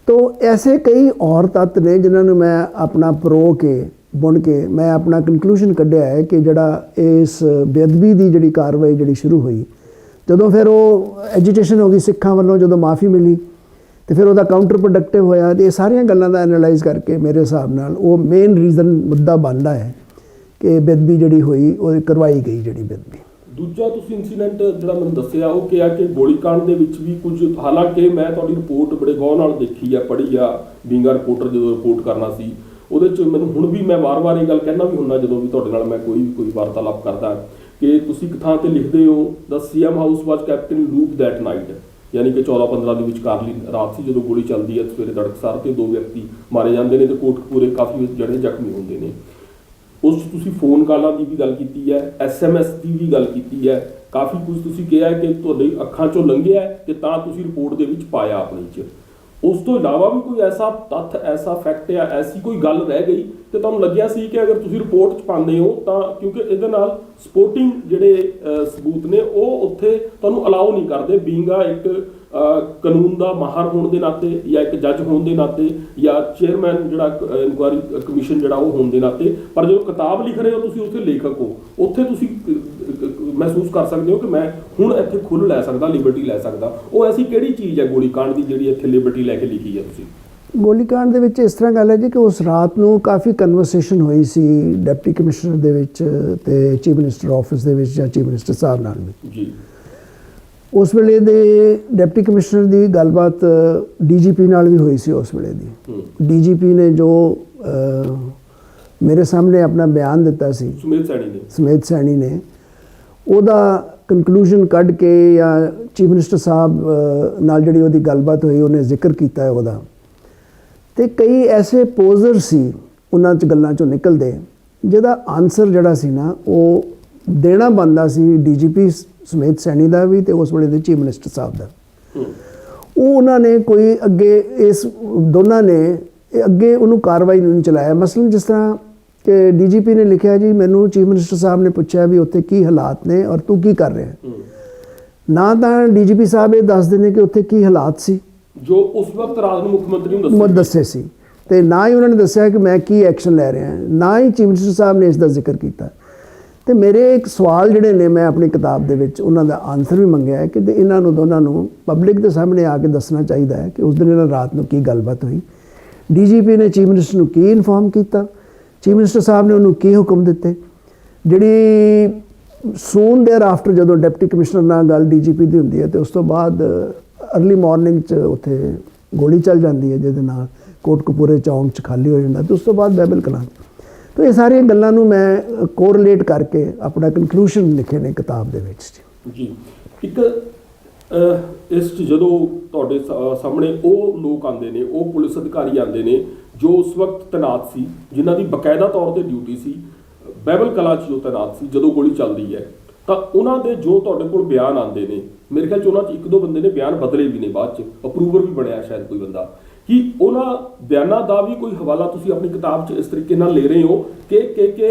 तो ऐसे कई और तत्त ने जिन्होंने मैं अपना परो के बुन के मैं अपना कंक्लूजन कढ़िया है कि जड़ा इस बेअदबी की जी कार्रवाई जी शुरू हुई, जदों फिर वो एजीटेशन हो गई सिखां वालों, जदों माफ़ी मिली तो फिर वह काउंटर प्रोडक्टिव होया। ये सारिया गल्लां दा एनालाइज करके मेरे हिसाब नाल वो मेन रीजन मुद्दा बनता है कि बेअदबी जी हुई वो करवाई गई जी बेअदबी। ਦੂਜਾ ਤੁਸੀਂ ਇਨਸੀਡੈਂਟ ਜਿਹੜਾ ਮੈਨੂੰ ਦੱਸਿਆ ਉਹ ਕਿਹਾ ਕਿ ਗੋਲੀकांड ਦੇ ਵਿੱਚ ਵੀ ਕੁਝ, ਹਾਲਾਂਕਿ ਮੈਂ ਤੁਹਾਡੀ ਰਿਪੋਰਟ ਬੜੇ ਗੌਰ ਨਾਲ ਦੇਖੀ ਆ, ਪੜ੍ਹੀ ਆ, ਬੀਂਗ ਅ ਰਿਪੋਰਟਰ ਜਦੋਂ ਰਿਪੋਰਟ ਕਰਨਾ ਸੀ ਉਹਦੇ 'ਚ ਮੈਨੂੰ ਹੁਣ ਵੀ ਮੈਂ ਵਾਰ-ਵਾਰ ਇਹ ਗੱਲ ਕਹਿਣਾ ਵੀ ਹੁੰਦਾ ਜਦੋਂ ਵੀ ਤੁਹਾਡੇ ਨਾਲ ਮੈਂ ਕੋਈ ਵਾਰਤਾਲਾਪ ਕਰਦਾ ਕਿ ਤੁਸੀਂ ਇੱਕ ਥਾਂ ਤੇ ਲਿਖਦੇ ਹੋ ਦ ਸੀਐਮ ਹਾਊਸ ਵਾਜ kept in loop that night, ਯਾਨੀ ਕਿ 14-15 ਦੇ ਵਿਚਕਾਰਲੀ ਰਾਤ ਸੀ ਜਦੋਂ ਗੋਲੀ ਚੱਲਦੀ ਹੈ। ਸਵੇਰੇ ਤੜਕਸਾਰ ਤੇ 2 ਵਿਅਕਤੀ ਮਾਰੇ ਜਾਂਦੇ ਨੇ ਤੇ ਕੋਟਕਪੂਰੇ ਕਾਫੀ ਜਿਹੜੇ ਜ਼ਖਮੀ ਹੁੰਦੇ ਨੇ। ਉਸ 'ਚ ਤੁਸੀਂ ਫੋਨ ਕਾਲਾਂ ਦੀ ਵੀ ਗੱਲ ਕੀਤੀ ਹੈ, SMS ਦੀ ਵੀ ਗੱਲ ਕੀਤੀ ਹੈ, ਕਾਫੀ ਕੁਝ ਤੁਸੀਂ ਕਿਹਾ ਕਿ ਤੁਹਾਡੀ ਅੱਖਾਂ 'ਚੋਂ ਲੰਘਿਆ ਤੇ ਤਾਂ ਤੁਸੀਂ ਰਿਪੋਰਟ ਦੇ ਵਿੱਚ ਪਾਇਆ ਆਪਣੇ 'ਚ। ਉਸ ਤੋਂ ਇਲਾਵਾ ਵੀ ਕੋਈ ਐਸਾ ਤੱਥ, ਐਸਾ ਫੈਕਟ ਜਾਂ ਐਸੀ ਕੋਈ ਗੱਲ ਰਹਿ ਗਈ ਤੇ ਤੁਹਾਨੂੰ ਲੱਗਿਆ ਸੀ ਕਿ ਅਗਰ ਤੁਸੀਂ ਰਿਪੋਰਟ 'ਚ ਪਾਉਂਦੇ ਹੋ ਤਾਂ ਕਿਉਂਕਿ ਇਹਦੇ ਨਾਲ ਸਪੋਰਟਿੰਗ ਜਿਹੜੇ ਸਬੂਤ ਨੇ ਉਹ ਉੱਥੇ ਤੁਹਾਨੂੰ ਅਲਾਉ ਨਹੀਂ ਕਰਦੇ, ਬੀਂਗ ਆ ਇੱਕ ਕਾਨੂੰਨ ਦਾ ਮਾਹਰ ਹੋਣ ਦੇ ਨਾਤੇ ਜਾਂ ਇੱਕ ਜੱਜ ਹੋਣ ਦੇ ਨਾਤੇ ਜਾਂ ਚੇਅਰਮੈਨ ਜਿਹੜਾ ਇਨਕੁਆਇਰੀ ਕਮਿਸ਼ਨ ਜਿਹੜਾ ਉਹ ਹੋਣ ਦੇ ਨਾਤੇ। ਪਰ ਜਦੋਂ ਕਿਤਾਬ ਲਿਖ ਰਹੇ ਹੋ ਤੁਸੀਂ ਉੱਥੇ ਲੇਖਕ ਹੋ, ਉੱਥੇ ਤੁਸੀਂ ਮਹਿਸੂਸ ਕਰ ਸਕਦੇ ਹੋ ਕਿ ਮੈਂ ਹੁਣ ਇੱਥੇ ਖੁੱਲ੍ਹ ਲੈ ਸਕਦਾ, ਲਿਬਰਟੀ ਲੈ ਸਕਦਾ। ਉਹ ਐਸੀ ਕਿਹੜੀ ਚੀਜ਼ ਹੈ ਗੋਲੀकांड ਦੀ ਜਿਹੜੀ ਇੱਥੇ ਲਿਬਰਟੀ ਲੈ ਕੇ ਲਿਖੀ ਹੈ ਤੁਸੀਂ? ਗੋਲੀकांड ਦੇ ਵਿੱਚ ਇਸ ਤਰ੍ਹਾਂ ਗੱਲ ਹੈ ਜੀ ਕਿ ਉਸ ਰਾਤ ਨੂੰ ਕਾਫੀ ਕਨਵਰਸੇਸ਼ਨ ਹੋਈ ਸੀ ਡਿਪਟੀ ਕਮਿਸ਼ਨਰ ਦੇ ਵਿੱਚ ਤੇ ਚੀਫ ਮਿਨਿਸਟਰ ਆਫਿਸ ਦੇ ਵਿੱਚ ਜਾਂ ਚੀਫ ਮਿਨਿਸਟਰ ਸਾਹਿਬ ਨਾਲ ਵੀ ਜੀ। ਉਸ ਵੇਲੇ ਦੇ ਡਿਪਟੀ ਕਮਿਸ਼ਨਰ ਦੀ ਗੱਲਬਾਤ DGP ਨਾਲ ਵੀ ਹੋਈ ਸੀ। ਉਸ ਵੇਲੇ ਦੀ DGP ਨੇ ਜੋ ਮੇਰੇ ਸਾਹਮਣੇ ਆਪਣਾ ਬਿਆਨ ਦਿੱਤਾ ਸੀ, ਸੁਮੇਧ ਸੈਣੀ ਨੇ ਉਹਦਾ ਕੰਕਲੂਜਨ ਕੱਢ ਕੇ ਜਾਂ ਚੀਫ ਮਿਨਿਸਟਰ ਸਾਹਿਬ ਨਾਲ ਜਿਹੜੀ ਉਹਦੀ ਗੱਲਬਾਤ ਹੋਈ ਉਹਨੇ ਜ਼ਿਕਰ ਕੀਤਾ ਉਹਦਾ, ਤੇ ਕਈ ਐਸੇ ਪੋਜ਼ਰ ਸੀ ਉਹਨਾਂ 'ਚ ਗੱਲਾਂ 'ਚੋਂ ਨਿਕਲਦੇ ਜਿਹਦਾ ਆਨਸਰ ਜਿਹੜਾ ਸੀ ਨਾ ਉਹ ਦੇਣਾ ਬਣਦਾ ਸੀ DGP ਸੁਮੇਧ ਸੈਣੀ ਦਾ ਵੀ ਤੇ ਉਸ ਵੇਲੇ ਦੇ ਚੀਫ ਮਿਨਿਸਟਰ ਸਾਹਿਬ ਦਾ। ਉਹ ਉਹਨਾਂ ਨੇ ਕੋਈ ਅੱਗੇ ਇਸ ਦੋਨਾਂ ਨੇ ਅੱਗੇ ਉਹਨੂੰ ਕਾਰਵਾਈ ਨਹੀਂ ਚਲਾਇਆ। ਮਸਲਨ ਜਿਸ ਤਰ੍ਹਾਂ ਕਿ DGP ਨੇ ਲਿਖਿਆ ਜੀ ਮੈਨੂੰ ਚੀਫ ਮਿਨਿਸਟਰ ਸਾਹਿਬ ਨੇ ਪੁੱਛਿਆ ਵੀ ਉੱਥੇ ਕੀ ਹਾਲਾਤ ਨੇ ਔਰ ਤੂੰ ਕੀ ਕਰ ਰਿਹਾ, ਨਾ ਤਾਂ DGP ਸਾਹਿਬ ਇਹ ਦੱਸਦੇ ਨੇ ਕਿ ਉੱਥੇ ਕੀ ਹਾਲਾਤ ਸੀ ਜੋ ਉਸ ਵਕਤ ਰਾਜ ਨੂੰ ਮੁੱਖ ਮੰਤਰੀ ਨੂੰ ਦੱਸੇ ਸੀ, ਤੇ ਨਾ ਹੀ ਉਹਨਾਂ ਨੇ ਦੱਸਿਆ ਕਿ ਮੈਂ ਕੀ ਐਕਸ਼ਨ ਲੈ ਰਿਹਾ, ਨਾ ਹੀ ਚੀਫ ਮਿਨਿਸਟਰ ਸਾਹਿਬ ਨੇ ਇਸ ਦਾ ਜ਼ਿਕਰ ਕੀਤਾ। ਤੇ ਮੇਰੇ ਇੱਕ ਸਵਾਲ ਜਿਹੜੇ ਨੇ ਮੈਂ ਆਪਣੀ ਕਿਤਾਬ ਦੇ ਵਿੱਚ ਉਹਨਾਂ ਦਾ ਆਨਸਰ ਵੀ ਮੰਗਿਆ ਹੈ ਕਿ ਇਹਨਾਂ ਨੂੰ ਦੋਨਾਂ ਨੂੰ ਪਬਲਿਕ ਦੇ ਸਾਹਮਣੇ ਆ ਕੇ ਦੱਸਣਾ ਚਾਹੀਦਾ ਹੈ ਕਿ ਉਸ ਦਿਨ ਇਹਨਾਂ ਰਾਤ ਨੂੰ ਕੀ ਗੱਲਬਾਤ ਹੋਈ, DGP ਨੇ ਚੀਫ ਮਿਨਿਸਟਰ ਨੂੰ ਕੀ ਇਨਫੋਰਮ ਕੀਤਾ, ਚੀਫ ਮਿਨਿਸਟਰ ਸਾਹਿਬ ਨੇ ਉਹਨੂੰ ਕੀ ਹੁਕਮ ਦਿੱਤੇ। ਜਿਹੜੀ ਸੂਨ ਦੇਅਰ ਆਫਟਰ ਜਦੋਂ ਡਿਪਟੀ ਕਮਿਸ਼ਨਰ ਨਾਲ ਗੱਲ DGP ਦੀ ਹੁੰਦੀ ਹੈ ਤੇ ਉਸ ਤੋਂ ਬਾਅਦ ਅਰਲੀ ਮਾਰਨਿੰਗ 'ਚ ਉੱਥੇ ਗੋਲੀ ਚੱਲ ਜਾਂਦੀ ਹੈ ਜਿਹਦੇ ਨਾਲ ਕੋਟਕਪੂਰੇ ਚੌਂਕ 'ਚ ਖਾਲੀ ਹੋ ਜਾਂਦਾ ਤੇ ਉਸ ਤੋਂ ਬਾਅਦ ਬਾਈਬਲ ਕਲਾਂ। तो ये सारिया गल्लां नूं मैं कोरिलेट करके अपना कंक्लूजन लिखे ने किताब दे विच जी। एक इस जदों तुहाडे सामने ਉਹ ਲੋਕ आंदे ने, ਉਹ पुलिस अधिकारी आंदे ने जो उस वक्त तैनात सी, जिन्हां दी बकायदा तौर ते ड्यूटी सी बाइबल कला 'ਚ जो तैनात सी ਜਦੋਂ ਗੋਲੀ ਚੱਲਦੀ ਹੈ ਤਾਂ ਉਹਨਾਂ ਦੇ ਜੋ ਤੁਹਾਡੇ ਕੋਲ ਬਿਆਨ ਆਉਂਦੇ ਨੇ, ਮੇਰੇ ਖਿਆਲ 'ਚ ਉਹਨਾਂ 'ਚ 1-2 ਬੰਦੇ ਨੇ ਬਿਆਨ ਬਦਲੇ ਵੀ ਨੇ, ਬਾਅਦ 'ਚ ਅਪਰੂਵਰ ਵੀ ਬਣਿਆ ਸ਼ਾਇਦ ਕੋਈ ਬੰਦਾ, ਕਿ ਉਹਨਾਂ ਬਿਆਨਾਂ ਦਾ ਵੀ ਕੋਈ ਹਵਾਲਾ ਤੁਸੀਂ ਆਪਣੀ ਕਿਤਾਬ 'ਚ ਇਸ ਤਰੀਕੇ ਨਾਲ ਲੈ ਰਹੇ ਹੋ ਕਿ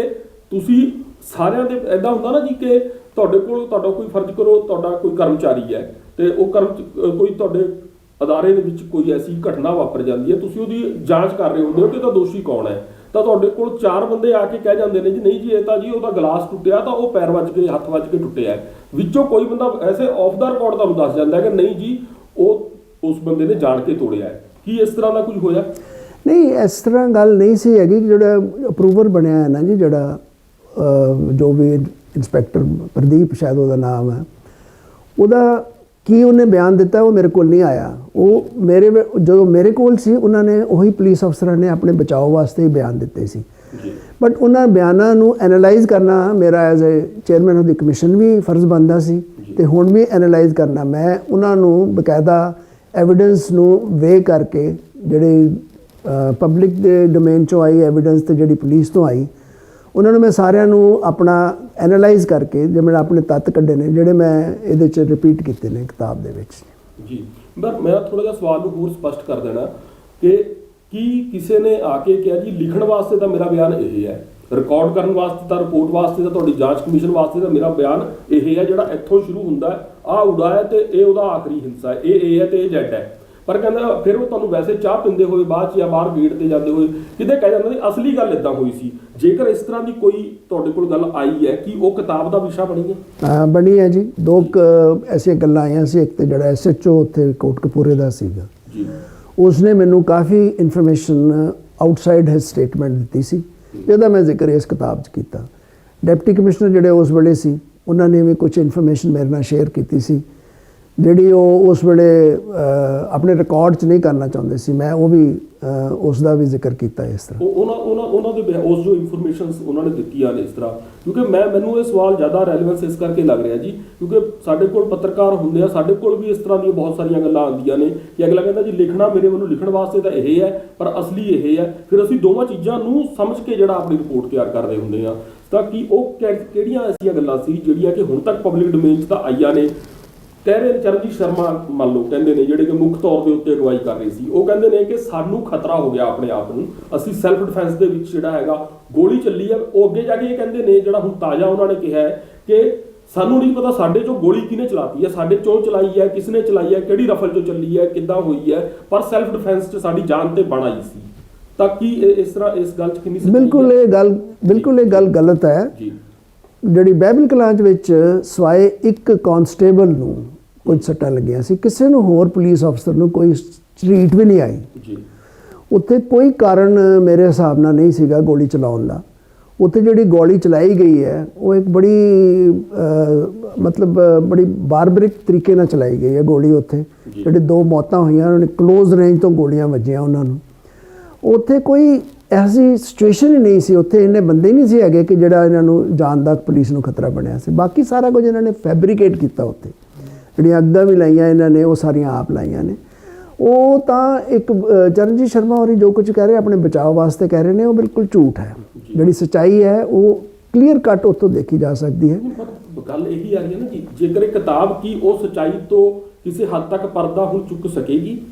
ਤੁਸੀਂ ਸਾਰਿਆਂ ਦੇ ਇੱਦਾਂ ਹੁੰਦਾ ਨਾ ਜੀ ਕਿ ਤੁਹਾਡੇ ਕੋਲ ਤੁਹਾਡਾ ਕੋਈ ਫਰਜ਼ ਕਰੋ, ਤੁਹਾਡਾ ਕੋਈ ਕਰਮਚਾਰੀ ਹੈ ਤੇ ਉਹ ਕੋਈ ਤੁਹਾਡੇ ਅਦਾਰੇ ਦੇ ਵਿੱਚ ਕੋਈ ਐਸੀ ਘਟਨਾ ਵਾਪਰ ਜਾਂਦੀ ਹੈ, ਤੁਸੀਂ ਉਹਦੀ ਜਾਂਚ ਕਰ ਰਹੇ ਹੁੰਦੇ ਹੋ ਕਿ ਇਹਦਾ ਦੋਸ਼ੀ ਕੌਣ ਹੈ, ਤਾਂ ਤੁਹਾਡੇ ਕੋਲ 4 ਬੰਦੇ ਆ ਕੇ ਕਹਿ ਜਾਂਦੇ ਨੇ ਜੀ ਨਹੀਂ ਜੀ ਇਹ ਤਾਂ ਜੀ ਉਹਦਾ ਗਲਾਸ ਟੁੱਟਿਆ ਤਾਂ ਉਹ ਪੈਰ ਵੱਜ ਕੇ ਹੱਥ ਵੱਜ ਕੇ ਟੁੱਟਿਆ, ਵਿੱਚੋਂ ਕੋਈ ਬੰਦਾ ਐਸੇ ਆਫ ਦਾ ਰਿਕਾਰਡ ਤੁਹਾਨੂੰ ਦੱਸ ਜਾਂਦਾ ਕਿ ਨਹੀਂ ਜੀ ਉਹ ਉਸ ਬੰਦੇ ਨੇ ਜਾਣ ਕੇ ਤੋੜਿਆ ਹੈ। ਕੀ ਇਸ ਤਰ੍ਹਾਂ ਦਾ ਕੁਝ ਹੋਇਆ? ਨਹੀਂ, ਇਸ ਤਰ੍ਹਾਂ ਗੱਲ ਨਹੀਂ ਸੀ ਹੈਗੀ। ਜਿਹੜਾ ਅਪਰੂਵਰ ਬਣਿਆ ਹੈ ਨਾ ਜੀ, ਜਿਹੜਾ ਜੋ ਵੀ ਇੰਸਪੈਕਟਰ ਪ੍ਰਦੀਪ ਸ਼ਾਇਦ ਉਹਦਾ ਨਾਮ ਹੈ, ਉਹਦਾ ਕੀ ਉਹਨੇ ਬਿਆਨ ਦਿੱਤਾ ਉਹ ਮੇਰੇ ਕੋਲ ਨਹੀਂ ਆਇਆ। ਉਹ ਜਦੋਂ ਮੇਰੇ ਕੋਲ ਸੀ ਉਹਨਾਂ ਨੇ ਉਹੀ ਪੁਲਿਸ ਅਫਸਰਾਂ ਨੇ ਆਪਣੇ ਬਚਾਓ ਵਾਸਤੇ ਹੀ ਬਿਆਨ ਦਿੱਤੇ ਸੀ, ਬਟ ਉਹਨਾਂ ਬਿਆਨਾਂ ਨੂੰ ਐਨਾਲਾਈਜ਼ ਕਰਨਾ ਮੇਰਾ as a chairman of the commission ਵੀ ਫਰਜ਼ ਬਣਦਾ ਸੀ ਤੇ ਹੁਣ ਵੀ ਐਨਾਲਾਈਜ਼ ਕਰਨਾ। ਮੈਂ ਉਹਨਾਂ ਨੂੰ ਬਕਾਇਦਾ ਐਵੀਡੈਂਸ ਨੂੰ ਵੇ ਕਰਕੇ ਜਿਹੜੇ ਪਬਲਿਕ ਦੇ ਡੋਮੇਨ 'ਚੋਂ ਆਈ ਐਵੀਡੈਂਸ ਤੇ ਜਿਹੜੀ ਪੁਲਿਸ ਤੋਂ ਆਈ ਉਹਨਾਂ ਨੂੰ ਮੈਂ ਸਾਰਿਆਂ ਨੂੰ ਆਪਣਾ ਐਨਾਲਾਈਜ਼ ਕਰਕੇ ਜਿਵੇਂ ਆਪਣੇ ਤੱਤ ਕੱਢੇ ਨੇ ਜਿਹੜੇ ਮੈਂ ਇਹਦੇ 'ਚ ਰਿਪੀਟ ਕੀਤੇ ਨੇ ਕਿਤਾਬ ਦੇ ਵਿੱਚ। ਜੀ ਪਰ ਮੈਂ ਥੋੜਾ ਜਿਹਾ ਸਵਾਲ ਨੂੰ ਹੋਰ ਸਪਸ਼ਟ ਕਰ ਦੇਣਾ ਕਿ ਕੀ ਕਿਸੇ ਨੇ ਆ ਕੇ ਕਿਹਾ ਜੀ ਲਿਖਣ ਵਾਸਤੇ ਤਾਂ ਮੇਰਾ ਬਿਆਨ ਇਹ ਹੈ, ਰਿਕਾਰਡ ਕਰਨ ਵਾਸਤੇ ਤਾਂ, ਰਿਪੋਰਟ ਵਾਸਤੇ ਤਾਂ, ਤੁਹਾਡੀ ਜਾਂਚ ਕਮਿਸ਼ਨ ਵਾਸਤੇ ਤਾਂ ਮੇਰਾ ਬਿਆਨ ਇਹ ਹੈ ਜਿਹੜਾ ਇੱਥੋਂ ਸ਼ੁਰੂ ਹੁੰਦਾ ਹੈ, ਆਹ ਉਡਾ ਹੈ ਤੇ ਇਹ ਉਹਦਾ ਆਖਰੀ ਹਿੱਸਾ ਹੈ, ਇਹ ਹੈ ਤੇ ਇਹ ਜੈਡ ਹੈ। ਪਰ ਕਹਿੰਦਾ ਫਿਰ ਉਹ ਤੁਹਾਨੂੰ ਵੈਸੇ ਚਾਹ ਪੀਂਦੇ ਹੋਏ ਬਾਅਦ 'ਚ ਜਾਂ ਬਾਹਰ ਗੇਟ ਤੇ ਜਾਂਦੇ ਹੋਏ ਕਿਤੇ ਕਹਿ ਜਾਂਦਾ ਸੀ ਅਸਲੀ ਗੱਲ ਇਦਾਂ ਹੋਈ ਸੀ। ਜੇਕਰ ਇਸ ਤਰ੍ਹਾਂ ਦੀ ਕੋਈ ਤੁਹਾਡੇ ਕੋਲ ਗੱਲ ਆਈ ਹੈ ਕਿ ਉਹ ਕਿਤਾਬ ਦਾ ਵਿਸ਼ਾ ਬਣੀ ਹੈ? ਹਾਂ ਬਣੀ ਹੈ ਜੀ। ਦੋ ਐਸੀਆਂ ਗੱਲਾਂ ਆਈਆਂ ਸੀ। ਇੱਕ ਤੇ ਜਿਹੜਾ SHO ਉੱਥੇ ਕੋਟਕਪੂਰੇ ਦਾ ਸੀਗਾ ਜੀ, ਉਸਨੇ ਮੈਨੂੰ ਕਾਫੀ ਇਨਫੋਰਮੇਸ਼ਨ ਆਊਟਸਾਈਡ ਹਿਸ ਸਟੇਟਮੈਂਟ ਦਿੱਤੀ ਸੀ, ਜਿਹਦਾ ਮੈਂ ਜ਼ਿਕਰ ਇਸ ਕਿਤਾਬ 'ਚ ਕੀਤਾ। ਡਿਪਟੀ ਕਮਿਸ਼ਨਰ ਜਿਹੜੇ ਉਸ ਵੇਲੇ ਸੀ ਉਹਨਾਂ ਨੇ ਵੀ ਕੁਝ ਇਨਫੋਰਮੇਸ਼ਨ ਮੇਰੇ ਨਾਲ ਸ਼ੇਅਰ ਕੀਤੀ ਸੀ ਜਿਹੜੀ ਉਹ ਉਸ ਵੇਲੇ ਆਪਣੇ ਰਿਕਾਰਡ 'ਚ ਨਹੀਂ ਕਰਨਾ ਚਾਹੁੰਦੇ ਸੀ। ਮੈਂ ਉਹ ਵੀ ਉਸ ਦਾ ਵੀ ਜ਼ਿਕਰ ਕੀਤਾ ਇਸ ਤਰ੍ਹਾਂ। ਉਹਨਾਂ ਦੇ ਉਸ ਜੋ ਇਨਫੋਰਮੇਸ਼ਨਸ ਉਹਨਾਂ ਨੇ ਦਿੱਤੀਆਂ ਨੇ ਇਸ ਤਰ੍ਹਾਂ, ਕਿਉਂਕਿ ਮੈਨੂੰ ਇਹ ਸਵਾਲ ਜ਼ਿਆਦਾ ਰੈਲੇਵੈਂਸ ਇਸ ਕਰਕੇ ਲੱਗ ਰਿਹਾ ਜੀ ਕਿਉਂਕਿ ਸਾਡੇ ਕੋਲ ਪੱਤਰਕਾਰ ਹੁੰਦੇ ਆ, ਸਾਡੇ ਕੋਲ ਵੀ ਇਸ ਤਰ੍ਹਾਂ ਦੀਆਂ ਬਹੁਤ ਸਾਰੀਆਂ ਗੱਲਾਂ ਆਉਂਦੀਆਂ ਨੇ ਕਿ ਅਗਲਾ ਕਹਿੰਦਾ ਜੀ ਲਿਖਣਾ ਮੇਰੇ ਵੱਲੋਂ ਲਿਖਣ ਵਾਸਤੇ ਤਾਂ ਇਹ ਹੈ ਪਰ ਅਸਲੀ ਇਹ ਹੈ। ਫਿਰ ਅਸੀਂ ਦੋਵਾਂ ਚੀਜ਼ਾਂ ਨੂੰ ਸਮਝ ਕੇ ਜਿਹੜਾ ਆਪਣੀ ਰਿਪੋਰਟ ਤਿਆਰ ਕਰਦੇ ਹੁੰਦੇ ਆ। ਤਾਂ ਕਿ ਉਹ ਕਿਹੜੀਆਂ ਐਸੀਆਂ ਗੱਲਾਂ ਸੀ ਜਿਹੜੀਆਂ ਕਿ ਹੁਣ ਤੱਕ ਪਬਲਿਕ ਡੋਮੇਨ 'ਚ ਤਾਂ ਆਈਆਂ ਨੇ? ਕਹਿ ਰਹੇ ਚਰਨਜੀਤ ਸ਼ਰਮਾ ਮੰਨ ਲਓ ਕਹਿੰਦੇ ਨੇ ਜਿਹੜੇ ਕਿ ਮੁੱਖ ਤੌਰ ਦੇ ਉੱਤੇ ਅਗਵਾਈ ਕਰ ਰਹੇ ਸੀ, ਉਹ ਕਹਿੰਦੇ ਨੇ ਕਿ ਸਾਨੂੰ ਖਤਰਾ ਹੋ ਗਿਆ ਆਪਣੇ ਆਪ ਨੂੰ, ਅਸੀਂ ਸੈਲਫ ਡਿਫੈਂਸ ਦੇ ਵਿੱਚ ਜਿਹੜਾ ਹੈਗਾ ਗੋਲੀ ਚੱਲੀ ਹੈ। ਉਹ ਅੱਗੇ ਜਾ ਕੇ ਇਹ ਕਹਿੰਦੇ ਨੇ ਜਿਹੜਾ ਹੁਣ ਤਾਜ਼ਾ ਉਹਨਾਂ ਨੇ ਕਿਹਾ ਹੈ ਕਿ ਸਾਨੂੰ ਨਹੀਂ ਪਤਾ ਸਾਡੇ ਚੋਂ ਗੋਲੀ ਕਿਹਨੇ ਚਲਾਤੀ ਹੈ, ਸਾਡੇ ਚੋਂ ਚਲਾਈ ਹੈ, ਕਿਸ ਨੇ ਚਲਾਈ ਹੈ, ਕਿਹੜੀ ਰਫਲ ਚੋਂ ਚੱਲੀ ਹੈ, ਕਿੱਦਾਂ ਹੋਈ ਹੈ, ਪਰ ਸੈਲਫ ਡਿਫੈਂਸ 'ਚ ਸਾਡੀ ਜਾਨ ਤੇ ਬਣ ਆਈ ਸੀ। ਤਾਂ ਕੀ ਇਸ ਤਰ੍ਹਾਂ ਇਸ ਗੱਲ 'ਚ ਕਿੰਨੀ ਬਿਲਕੁਲ ਇਹ ਗੱਲ ਗਲਤ ਹੈ ਜੀ। ਜਿਹੜੀ ਬਾਈਬਲ ਕਲਾਸ ਵਿੱਚ ਸਵਾਏ ਇੱਕ ਕਾਂਸਟੇਬਲ ਨੂੰ ਕੁਝ ਸੱਟਾਂ ਲੱਗੀਆਂ ਸੀ, ਕਿਸੇ ਨੂੰ ਹੋਰ ਪੁਲਿਸ ਅਫਸਰ ਨੂੰ ਕੋਈ ਸਟਰੀਟ ਵੀ ਨਹੀਂ ਆਈ ਜੀ। ਉੱਥੇ ਕੋਈ ਕਾਰਨ ਮੇਰੇ ਹਿਸਾਬ ਨਾਲ ਨਹੀਂ ਸੀਗਾ ਗੋਲੀ ਚਲਾਉਣ ਦਾ। ਉੱਥੇ ਜਿਹੜੀ ਗੋਲੀ ਚਲਾਈ ਗਈ ਹੈ ਉਹ ਇੱਕ ਬੜੀ ਬਾਰਬਰਿਕ ਤਰੀਕੇ ਨਾਲ ਚਲਾਈ ਗਈ ਹੈ ਗੋਲੀ। ਉੱਥੇ ਜਿਹੜੇ 2 ਮੌਤਾਂ ਹੋਈਆਂ ਉਹਨਾਂ ਨੇ ਕਲੋਜ਼ ਰੇਂਜ ਤੋਂ ਗੋਲੀਆਂ ਵੱਜੀਆਂ ਉਹਨਾਂ ਨੂੰ। ਉੱਥੇ ਕੋਈ ਐਸੀ ਸਿਚੁਏਸ਼ਨ ਹੀ ਨਹੀਂ ਸੀ, ਉੱਥੇ ਇੰਨੇ ਬੰਦੇ ਨਹੀਂ ਸੀ ਹੈਗੇ ਕਿ ਜਿਹੜਾ ਇਹਨਾਂ ਨੂੰ ਜਾਨ ਦਾ ਪੁਲਿਸ ਨੂੰ ਖਤਰਾ ਬਣਿਆ ਸੀ। ਬਾਕੀ ਸਾਰਾ ਕੁਝ ਇਹਨਾਂ ਨੇ ਫੈਬਰੀਕੇਟ ਕੀਤਾ। ਉੱਥੇ ਜਿਹੜੀਆਂ ਅੱਗਾਂ ਵੀ ਲਾਈਆਂ ਇਹਨਾਂ ਨੇ ਉਹ ਸਾਰੀਆਂ ਆਪ ਲਾਈਆਂ ਨੇ। ਉਹ ਤਾਂ ਇੱਕ ਚਰਨਜੀਤ ਸ਼ਰਮਾ ਹੋਰੀ ਜੋ ਕੁਝ ਕਹਿ ਰਹੇ ਆਪਣੇ ਬਚਾਅ ਵਾਸਤੇ ਕਹਿ ਰਹੇ ਨੇ ਉਹ ਬਿਲਕੁਲ ਝੂਠ ਹੈ। ਜਿਹੜੀ ਸੱਚਾਈ ਹੈ ਉਹ ਕਲੀਅਰ ਕੱਟ ਉੱਥੋਂ ਦੇਖੀ ਜਾ ਸਕਦੀ ਹੈ। ਗੱਲ ਇਹੀ ਆ ਰਹੀ ਹੈ ਨਾ ਕਿ ਜੇਕਰ ਇਹ ਕਿਤਾਬ ਕੀ ਉਹ ਸੱਚਾਈ ਤੋਂ ਕਿਸੇ ਹੱਦ ਤੱਕ ਪਰਦਾ ਹੁਣ ਚੁੱਕ ਸਕੇਗੀ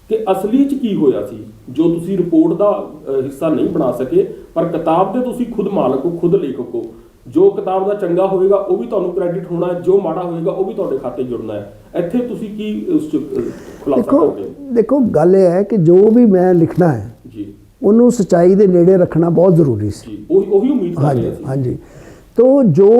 ਕਿ ਅਸਲੀ 'ਚ ਕੀ ਹੋਇਆ ਸੀ, ਜੋ ਤੁਸੀਂ ਰਿਪੋਰਟ ਦਾ ਹਿੱਸਾ ਨਹੀਂ ਬਣਾ ਸਕੇ ਪਰ ਕਿਤਾਬ ਦੇ ਤੁਸੀਂ ਖੁਦ ਮਾਲਕ ਹੋ, ਖੁਦ ਲੇਖਕ ਹੋ। ਜੋ ਕਿਤਾਬ ਦਾ ਚੰਗਾ ਹੋਏਗਾ ਉਹ ਵੀ ਤੁਹਾਨੂੰ ਕ੍ਰੈਡਿਟ ਹੋਣਾ ਹੈ, ਜੋ ਮਾੜਾ ਹੋਏਗਾ ਉਹ ਵੀ ਤੁਹਾਡੇ ਖਾਤੇ ਜੁੜਨਾ ਹੈ। ਇੱਥੇ ਤੁਸੀਂ ਕੀ ਉਸ 'ਚ ਖੁਲਾਸਾ ਕਰਦੇ ਹੋ? ਦੇਖੋ ਗੱਲ ਇਹ ਹੈ ਕਿ ਜੋ ਵੀ ਮੈਂ ਲਿਖਣਾ ਹੈ ਜੀ ਉਹਨੂੰ ਸੱਚਾਈ ਦੇ ਨੇੜੇ ਰੱਖਣਾ ਬਹੁਤ ਜ਼ਰੂਰੀ ਸੀ। ਉਹੀ ਉਮੀਦ ਕਰ ਰਹੇ ਸੀ। ਹਾਂਜੀ ਤੋ ਜੋ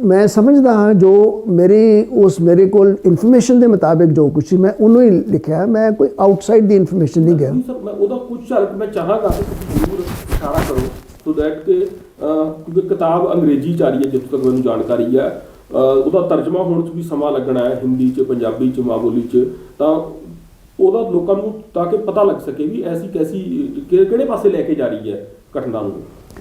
ਮੈਂ ਸਮਝਦਾ ਹਾਂ ਜੋ ਮੇਰੇ ਕੋਲ ਇਨਫੋਰਮੇਸ਼ਨ ਦੇ ਮੁਤਾਬਿਕ ਜੋ ਕੁਛ ਸੀ ਮੈਂ ਉਹਨੂੰ ਹੀ ਲਿਖਿਆ। ਮੈਂ ਕੋਈ ਆਊਟਸਾਈਡ ਦੀ ਇਨਫੋਰਮੇਸ਼ਨ ਨਹੀਂ ਗਿਆ। ਸਰ ਮੈਂ ਉਹਦਾ ਕੁਝ ਝਲਕ ਮੈਂ ਚਾਹਾਂਗਾ ਕਿ ਤੁਸੀਂ ਜ਼ਰੂਰ ਇਸ਼ਾਰਾ ਕਰੋ ਸੋ ਦੈਟ ਕਿ ਕਿਉਂਕਿ ਕਿਤਾਬ ਅੰਗਰੇਜ਼ੀ 'ਚ ਆ ਰਹੀ ਹੈ ਜਿੱਥੋਂ ਤੱਕ ਮੈਨੂੰ ਜਾਣਕਾਰੀ ਹੈ। ਉਹਦਾ ਤਰਜਮਾ ਹੋਣ 'ਚ ਵੀ ਸਮਾਂ ਲੱਗਣਾ ਹੈ, ਹਿੰਦੀ 'ਚ, ਪੰਜਾਬੀ 'ਚ, ਮਾਂ ਬੋਲੀ 'ਚ, ਤਾਂ ਉਹਦਾ ਲੋਕਾਂ ਨੂੰ ਤਾਂ ਕਿ ਪਤਾ ਲੱਗ ਸਕੇ ਵੀ ਐਸੀ ਕੈਸੀ ਕਿਹੜੇ ਪਾਸੇ ਲੈ ਕੇ ਜਾ ਰਹੀ ਹੈ ਘਟਨਾ ਨੂੰ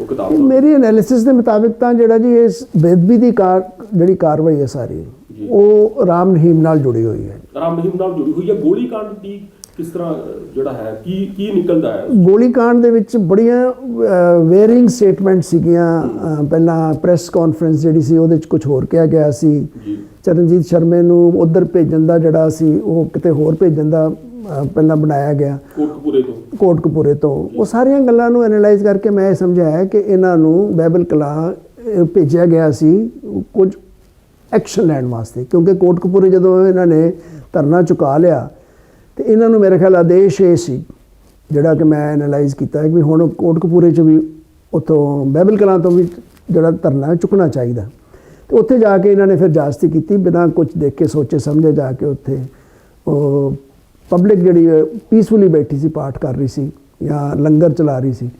ਉਹ ਕਿਤਾਬ। ਮੇਰੀ ਐਨਾਲਿਸਿਸ ਦੇ ਮੁਤਾਬਿਕ ਤਾਂ ਜਿਹੜਾ ਜੀ ਇਸ ਬੇਅਦਬੀ ਦੀ ਜਿਹੜੀ ਕਾਰਵਾਈ ਹੈ ਸਾਰੀ ਉਹ ਰਾਮ ਰਹੀਮ ਨਾਲ ਜੁੜੀ ਹੋਈ ਹੈ। ਰਾਮ ਰਹੀਮ ਨਾਲ ਜੁੜੀ ਹੋਈ ਹੈ। ਗੋਲੀ ਕਾਂਡ ਦੀ ਕਿਸ ਤਰ੍ਹਾਂ ਜਿਹੜਾ ਹੈ ਕੀ ਨਿਕਲਦਾ ਹੈ? ਗੋਲੀ ਕਾਂਡ ਦੇ ਵਿੱਚ ਬੜੀਆਂ ਵੇਅਰਿੰਗ ਸਟੇਟਮੈਂਟ ਸੀਗੀਆਂ। ਪਹਿਲਾਂ ਪ੍ਰੈਸ ਕਾਨਫਰੰਸ ਜਿਹੜੀ ਸੀ ਉਹਦੇ 'ਚ ਕੁਝ ਹੋਰ ਕਿਹਾ ਗਿਆ ਸੀ। ਚਰਨਜੀਤ ਸ਼ਰਮੇ ਨੂੰ ਉੱਧਰ ਭੇਜਣ ਦਾ ਜਿਹੜਾ ਸੀ ਉਹ ਕਿਤੇ ਹੋਰ ਭੇਜਣ ਦਾ ਪਹਿਲਾਂ ਬਣਾਇਆ ਗਿਆ ਕੋਟਕਪੂਰੇ ਤੋਂ। ਉਹ ਸਾਰੀਆਂ ਗੱਲਾਂ ਨੂੰ ਐਨਾਲਾਈਜ਼ ਕਰਕੇ ਮੈਂ ਇਹ ਸਮਝਾਇਆ ਕਿ ਇਹਨਾਂ ਨੂੰ ਬਾਈਬਲ ਕਲਾਂ ਭੇਜਿਆ ਗਿਆ ਸੀ ਕੁਝ ਐਕਸ਼ਨ ਲੈਣ ਵਾਸਤੇ, ਕਿਉਂਕਿ ਕੋਟਕਪੂਰੇ ਜਦੋਂ ਇਹਨਾਂ ਨੇ ਧਰਨਾ ਚੁਕਾ ਲਿਆ ਤੇ ਇਹਨਾਂ ਨੂੰ ਮੇਰੇ ਖਿਆਲ ਆਦੇਸ਼ ਇਹ ਸੀ ਜਿਹੜਾ ਕਿ ਮੈਂ ਐਨਾਲਾਈਜ਼ ਕੀਤਾ ਕਿ ਹੁਣ ਕੋਟਕਪੂਰੇ 'ਚ ਵੀ ਉੱਥੋਂ ਬਾਈਬਲ ਕਲਾਂ ਤੋਂ ਵੀ ਜਿਹੜਾ ਧਰਨਾ ਚੁੱਕਣਾ ਚਾਹੀਦਾ। ਤੇ ਉੱਥੇ ਜਾ ਕੇ ਇਹਨਾਂ ਨੇ ਫਿਰ ਜਾਸਤੀ ਕੀਤੀ ਬਿਨਾਂ ਕੁਝ ਦੇਖ ਕੇ ਸੋਚੇ ਸਮਝੇ। ਜਾ ਕੇ ਉੱਥੇ ਉਹ ਪਬਲਿਕ ਜਿਹੜੀ ਪੀਸਫੁਲੀ ਬੈਠੀ ਸੀ, ਪਾਠ ਕਰ ਰਹੀ ਸੀ ਜਾਂ ਲੰਗਰ ਚਲਾ ਰਹੀ ਸੀ,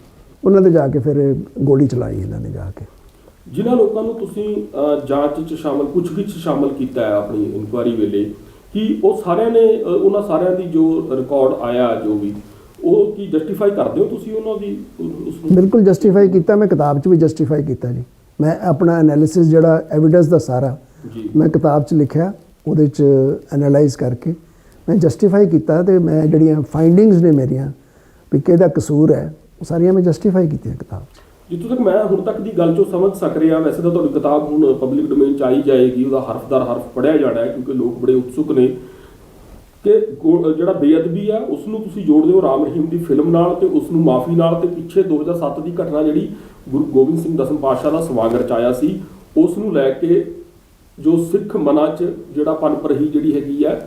ਉਹਨਾਂ 'ਤੇ ਜਾ ਕੇ ਫਿਰ ਗੋਲੀ ਚਲਾਈ ਇਹਨਾਂ ਨੇ ਜਾ ਕੇ। ਜਿਨ੍ਹਾਂ ਲੋਕਾਂ ਨੂੰ ਤੁਸੀਂ ਜਾਂਚ 'ਚ ਸ਼ਾਮਲ ਪੁੱਛਗਿੱਛ ਸ਼ਾਮਲ ਕੀਤਾ ਹੈ ਆਪਣੀ ਇਨਕੁਆਇਰੀ ਵੇਲੇ, ਕਿ ਉਹ ਸਾਰਿਆਂ ਨੇ ਉਹਨਾਂ ਸਾਰਿਆਂ ਦੀ ਜੋ ਰਿਕਾਰਡ ਆਇਆ ਜੋ ਵੀ ਉਹ ਕੀ ਜਸਟੀਫਾਈ ਕਰਦੇ ਹੋ ਤੁਸੀਂ ਉਹਨਾਂ ਦੀ? ਬਿਲਕੁਲ ਜਸਟੀਫਾਈ ਕੀਤਾ। ਮੈਂ ਕਿਤਾਬ 'ਚ ਵੀ ਜਸਟੀਫਾਈ ਕੀਤਾ ਜੀ। ਮੈਂ ਆਪਣਾ ਐਨਾਲਿਸਿਸ ਜਿਹੜਾ ਐਵੀਡੈਂਸ ਦਾ ਸਾਰਾ ਮੈਂ ਕਿਤਾਬ 'ਚ ਲਿਖਿਆ, ਉਹਦੇ 'ਚ ਐਨਾਲਾਈਜ਼ ਕਰਕੇ ਮੈਂ ਜਸਟੀਫਾਈ ਕੀਤਾ। ਤੇ ਮੈਂ ਜਿਹੜੀਆਂ ਫਾਈਂਡਿੰਗਸ ਨੇ ਮੇਰੀਆਂ ਵੀ ਕਿਹਦਾ ਕਸੂਰ ਹੈ ਉਹ ਸਾਰੀਆਂ ਮੈਂ ਜਸਟੀਫਾਈ ਕੀਤੀਆਂ ਕਿਤਾਬ 'ਚ। ਜਿੱਥੋਂ ਤੱਕ ਮੈਂ ਹੁਣ ਤੱਕ ਦੀ ਗੱਲ ਚੋਂ ਸਮਝ ਸਕ ਰਿਹਾ, ਵੈਸੇ ਤਾਂ ਤੁਹਾਡੀ ਕਿਤਾਬ ਹੁਣ ਪਬਲਿਕ ਡੋਮੇਨ 'ਚ ਆਈ ਜਾਏਗੀ, ਉਹਦਾ ਹਰਫ ਦਰ ਹਰਫ ਪੜ੍ਹਿਆ ਜਾਣਾ ਹੈ ਕਿਉਂਕਿ ਲੋਕ ਬੜੇ ਉਤਸੁਕ ਨੇ ਕਿ ਜਿਹੜਾ ਬੇਅਦਬੀ ਆ ਉਸ ਨੂੰ ਤੁਸੀਂ ਜੋੜਦੇ ਹੋ ਰਾਮ ਰਹੀਮ ਦੀ ਫਿਲਮ ਨਾਲ ਤੇ ਉਸ ਨੂੰ ਮਾਫੀ ਨਾਲ, ਤੇ ਪਿੱਛੇ 2007 ਦੀ ਘਟਨਾ ਜਿਹੜੀ ਗੁਰੂ ਗੋਬਿੰਦ ਸਿੰਘ ਦਸਮ ਪਾਤਸ਼ਾਹ ਦਾ ਸਵਾਗਤ 'ਚ ਆਇਆ ਸੀ, ਉਸ ਨੂੰ ਲੈ ਕੇ ਜੋ ਸਿੱਖ ਮਨਾਂ 'ਚ ਜਿਹੜਾ ਪਨਪ ਰਹੀ ਜਿਹੜੀ ਹੈਗੀ ਹੈ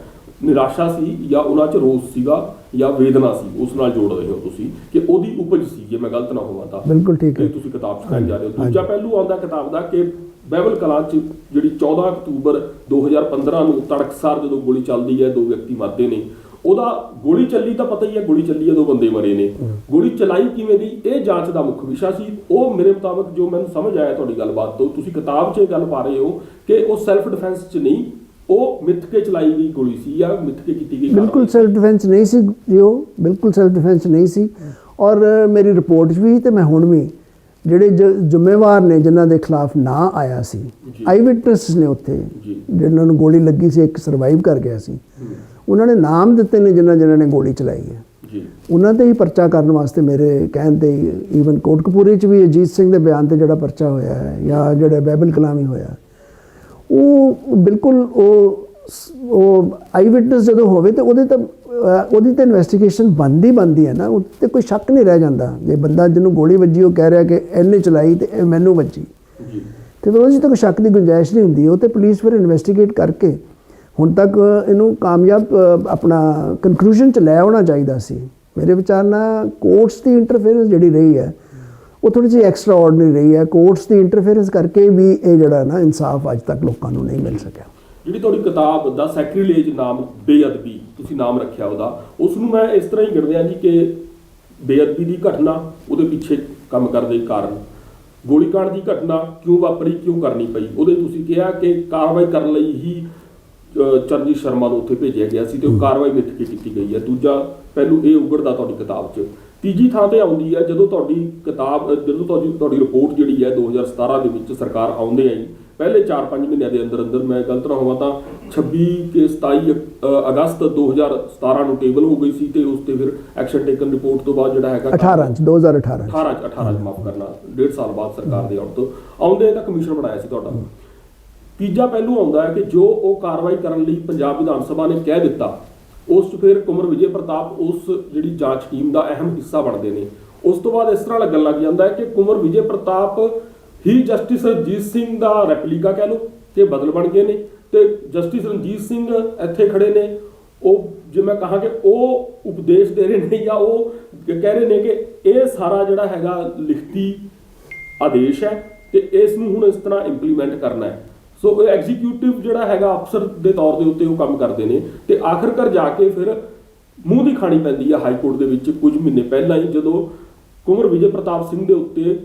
ਨਿਰਾਸ਼ਾ ਸੀ ਜਾਂ ਉਹਨਾਂ 'ਚ ਰੋਸ ਸੀਗਾ ਜਾਂ ਵੇਦਨਾ ਸੀ, ਉਸ ਨਾਲ ਜੋੜ ਰਹੇ ਹੋ ਤੁਸੀਂ ਕਿ ਉਹਦੀ ਉਪਜ ਸੀ, ਜੇ ਮੈਂ ਗਲਤ ਨਾ ਹੋਵਾਂ ਤਾਂ। ਬਿਲਕੁਲ ਠੀਕ ਹੈ। ਤੁਸੀਂ ਕਿਤਾਬ 'ਚ ਕਹਿ ਜਾ ਰਹੇ ਹੋ। ਦੂਜਾ ਪਹਿਲੂ ਆਉਂਦਾ ਕਿਤਾਬ ਦਾ ਕਿ ਬਹਿਬਲ ਕਲਾਂ 'ਚ ਜਿਹੜੀ 14 ਅਕਤੂਬਰ 2015 ਨੂੰ ਤੜਕਸਾਰ ਜਦੋਂ ਗੋਲੀ ਚੱਲਦੀ ਹੈ, 2 ਵਿਅਕਤੀ ਮਰਦੇ ਨੇ, ਉਹਦਾ ਗੋਲੀ ਚੱਲੀ ਤਾਂ ਪਤਾ ਹੀ ਹੈ, ਗੋਲੀ ਚੱਲੀ ਹੈ, 2 ਬੰਦੇ ਮਰੇ ਨੇ, ਗੋਲੀ ਚਲਾਈ ਕਿਵੇਂ ਦੀ, ਇਹ ਜਾਂਚ ਦਾ ਮੁੱਖ ਵਿਸ਼ਾ ਸੀ। ਉਹ ਮੇਰੇ ਮੁਤਾਬਕ ਜੋ ਮੈਨੂੰ ਸਮਝ ਆਇਆ ਤੁਹਾਡੀ ਗੱਲਬਾਤ ਤੋਂ, ਤੁਸੀਂ ਕਿਤਾਬ 'ਚ ਇਹ ਗੱਲ ਪਾ ਰਹੇ ਹੋ ਕਿ ਉਹ ਸੈਲਫ ਡਿਫੈਂਸ 'ਚ ਨਹੀਂ, ਉਹ ਮਿੱਥ ਕੇ ਚਲਾਈ ਗਈ ਗੋਲੀ ਸੀ ਜਾਂ ਮਿੱਥ ਕੇ ਕੀਤੀ ਗਈ। ਬਿਲਕੁਲ ਸੈਲਫ ਡਿਫੈਂਸ ਨਹੀਂ ਸੀ ਜੀ, ਉਹ ਬਿਲਕੁਲ ਸੈਲਫ ਡਿਫੈਂਸ ਨਹੀਂ ਸੀ। ਔਰ ਮੇਰੀ ਰਿਪੋਰਟ 'ਚ ਵੀ ਤੇ ਮੈਂ ਹੁਣ ਵੀ ਜਿਹੜੇ ਜ਼ਿੰਮੇਵਾਰ ਨੇ ਜਿਨ੍ਹਾਂ ਦੇ ਖਿਲਾਫ ਨਾਂ ਆਇਆ ਸੀ, ਆਈ ਵਿਟਨੈਸ ਨੇ ਉੱਥੇ ਜਿਨ੍ਹਾਂ ਨੂੰ ਗੋਲੀ ਲੱਗੀ ਸੀ, ਇੱਕ ਸਰਵਾਈਵ ਕਰ ਗਿਆ ਸੀ, ਉਹਨਾਂ ਨੇ ਨਾਮ ਦਿੱਤੇ ਨੇ ਜਿਨ੍ਹਾਂ ਨੇ ਗੋਲੀ ਚਲਾਈ ਹੈ, ਉਹਨਾਂ ਤੇ ਹੀ ਪਰਚਾ ਕਰਨ ਵਾਸਤੇ ਮੇਰੇ ਕਹਿਣ ਤੇ ਈਵਨ ਕੋਟਕਪੂਰੇ 'ਚ ਵੀ ਅਜੀਤ ਸਿੰਘ ਦੇ ਬਿਆਨ ਤੇ ਜਿਹੜਾ ਪਰਚਾ ਹੋਇਆ ਹੈ ਜਾਂ ਜਿਹੜਾ ਬਹਿਬਲ ਕਲਾਮੀ ਹੋਇਆ, ਉਹ ਬਿਲਕੁਲ ਉਹ ਆਈ ਵਿਟਨੈਸ ਜਦੋਂ ਹੋਵੇ ਤੇ ਉਹਦੀ ਤਾਂ ਇਨਵੈਸਟੀਗੇਸ਼ਨ ਬਣਦੀ ਹੈ ਨਾ, ਉਹ 'ਤੇ ਕੋਈ ਸ਼ੱਕ ਨਹੀਂ ਰਹਿ ਜਾਂਦਾ। ਜੇ ਬੰਦਾ ਜਿਹਨੂੰ ਗੋਲੀ ਵੱਜੀ ਉਹ ਕਹਿ ਰਿਹਾ ਕਿ ਇਹਨੇ ਚਲਾਈ ਤੇ ਇਹ ਮੈਨੂੰ ਵੱਜੀ, ਤੇ ਫਿਰ ਉਹਦੇ 'ਚ ਤਾਂ ਕੋਈ ਸ਼ੱਕ ਦੀ ਗੁੰਜਾਇਸ਼ ਨਹੀਂ ਹੁੰਦੀ। ਉਹ ਤੇ ਪੁਲਿਸ ਫਿਰ ਇਨਵੈਸਟੀਗੇਟ ਕਰਕੇ ਹੁਣ ਤੱਕ ਇਹਨੂੰ ਕਾਮਯਾਬ ਆਪਣਾ ਕਨਕਲੂਜਨ 'ਚ ਲੈ ਆਉਣਾ ਚਾਹੀਦਾ ਸੀ। ਮੇਰੇ ਵਿਚਾਰ ਨਾਲ ਕੋਰਟਸ ਦੀ ਇੰਟਰਫੇਰੈਂਸ ਜਿਹੜੀ ਰਹੀ ਹੈ ਉਹ ਥੋੜ੍ਹੀ ਜਿਹੀ ਐਕਸਟਰਾ ਆਰਡੀਨਰੀ ਰਹੀ ਹੈ। ਕੋਰਟਸ ਦੀ ਇੰਟਰਫੇਰੈਂਸ ਕਰਕੇ ਵੀ ਇਹ ਜਿਹੜਾ ਨਾ ਇਨਸਾਫ ਅੱਜ ਤੱਕ ਲੋਕਾਂ ਨੂੰ ਨਹੀਂ ਮਿਲ ਸਕਿਆ। ਜਿਹੜੀ ਤੁਹਾਡੀ ਕਿਤਾਬ ਦਾ ਸੈਕਰੀਲੇਜ ਨਾਮ ਬੇਅਦਬੀ ਤੁਸੀਂ ਨਾਮ ਰੱਖਿਆ ਉਹਦਾ, ਉਸ ਨੂੰ ਮੈਂ ਇਸ ਤਰ੍ਹਾਂ ਹੀ ਗਿਣਦਿਆਂ ਜੀ ਕਿ ਬੇਅਦਬੀ ਦੀ ਘਟਨਾ, ਉਹਦੇ ਪਿੱਛੇ ਕੰਮ ਕਰਦੇ ਕਾਰਨ, ਗੋਲੀकांड ਦੀ ਘਟਨਾ ਕਿਉਂ ਵਾਪਰੀ, ਕਿਉਂ ਕਰਨੀ ਪਈ, ਉਹਦੇ ਤੁਸੀਂ ਕਿਹਾ ਕਿ ਕਾਰਵਾਈ ਕਰਨ ਲਈ ਹੀ ਚਰਨਜੀਤ ਸ਼ਰਮਾ ਨੂੰ ਉੱਥੇ ਭੇਜਿਆ ਗਿਆ ਸੀ ਤੇ ਉਹ ਕਾਰਵਾਈ ਮਿੱਥ ਕੇ ਕੀਤੀ ਗਈ ਹੈ। ਦੂਜਾ ਪਹਿਲੂ ਇਹ ਉਗੜਦਾ ਤੁਹਾਡੀ ਕਿਤਾਬ 'ਚ। ਤੀਜੀ ਥਾਂ ਤੇ ਆਉਂਦੀ ਹੈ ਜਦੋਂ ਤੁਹਾਡੀ ਰਿਪੋਰਟ ਜਿਹੜੀ ਹੈ 2017 ਦੇ ਵਿੱਚ ਸਰਕਾਰ ਆਉਂਦੇ ਆਈ, ਪਹਿਲੇ 4-5 ਮਹੀਨਿਆਂ ਦੇ ਅੰਦਰ ਮੈਂ ਗਲਤ ਨਾ ਹੋਵਾਂ ਤਾਂ 27 ਅਗਸਤ 2017 ਨੂੰ ਟੇਬਲ ਹੋ ਗਈ ਸੀ ਤੇ ਉਸ ਤੇ ਫਿਰ ਐਕਸ਼ਨ ਟੇਕਨ ਰਿਪੋਰਟ ਤੋਂ ਬਾਅਦ ਜਿਹੜਾ ਹੈਗਾ 2018 ਮਾਫ ਕਰਨਾ 1.5 ਸਾਲ ਬਾਅਦ ਸਰਕਾਰ ਦੇ ਆਉਣ ਤੋਂ ਆਉਂਦੇ ਤਾਂ ਕਮਿਸ਼ਨ ਬਣਾਇਆ ਸੀ ਤੁਹਾਡਾ। ਤੀਜਾ ਪਹਿਲੂ ਆਉਂਦਾ ਹੈ ਕਿ ਜੋ ਉਹ ਕਾਰਵਾਈ ਕਰਨ ਲਈ ਪੰਜਾਬ ਵਿਧਾਨ ਸਭਾ ਨੇ ਕਹਿ ਦਿੱਤਾ, ਉਸ 'ਚ ਫਿਰ ਕੁੰਵਰ ਵਿਜੇ ਪ੍ਰਤਾਪ ਉਸ ਜਿਹੜੀ ਜਾਂਚ ਟੀਮ ਦਾ ਅਹਿਮ ਹਿੱਸਾ ਬਣਦੇ ਨੇ। ਉਸ ਤੋਂ ਬਾਅਦ ਇਸ ਤਰ੍ਹਾਂ ਲੱਗਣ ਲੱਗ ਜਾਂਦਾ ਹੈ ਕਿ ਕੁੰਵਰ ਵਿਜੇ ਪ੍ਰਤਾਪ ਹੀ ਜਸਟਿਸ ਰਣਜੀਤ ਸਿੰਘ ਦਾ ਰੈਪਲੀਕਾ ਕਹਿ ਲਓ ਕਿ ਬਦਲ ਬਣ ਗਏ ਨੇ, ਤੇ ਜਸਟਿਸ ਰਣਜੀਤ ਸਿੰਘ ਇੱਥੇ ਖੜੇ ਨੇ, ਉਹ ਜੇ ਮੈਂ ਕਹਾਂ ਕਿ ਉਹ ਉਪਦੇਸ਼ ਦੇ ਰਹੇ ਨੇ ਜਾਂ ਉਹ ਕਹਿ ਰਹੇ ਨੇ ਕਿ ਇਹ ਸਾਰਾ ਜਿਹੜਾ ਹੈਗਾ ਲਿਖਤੀ ਆਦੇਸ਼ ਹੈ ਤੇ ਇਸ ਨੂੰ ਹੁਣ ਇਸ ਤਰ੍ਹਾਂ ਇੰਪਲੀਮੈਂਟ ਕਰਨਾ ਹੈ। ਸੋ ਐਗਜ਼ੀਕਿਊਟਿਵ ਜਿਹੜਾ ਹੈਗਾ ਅਫਸਰ ਦੇ ਤੌਰ ਦੇ ਉੱਤੇ ਉਹ ਕੰਮ ਕਰਦੇ ਨੇ ਤੇ ਆਖਰਕਾਰ ਜਾ ਕੇ ਫਿਰ ਮੂੰਹ ਦੀ ਖਾਣੀ ਪੈਂਦੀ ਹੈ ਹਾਈ ਕੋਰਟ ਦੇ ਵਿੱਚ ਕੁਝ ਮਹੀਨੇ ਪਹਿਲਾਂ ਹੀ, ਜਦੋਂ ਕੁੰਵਰ ਵਿਜੇ ਪ੍ਰਤਾਪ ਸਿੰਘ ਦੇ ਉੱਤੇ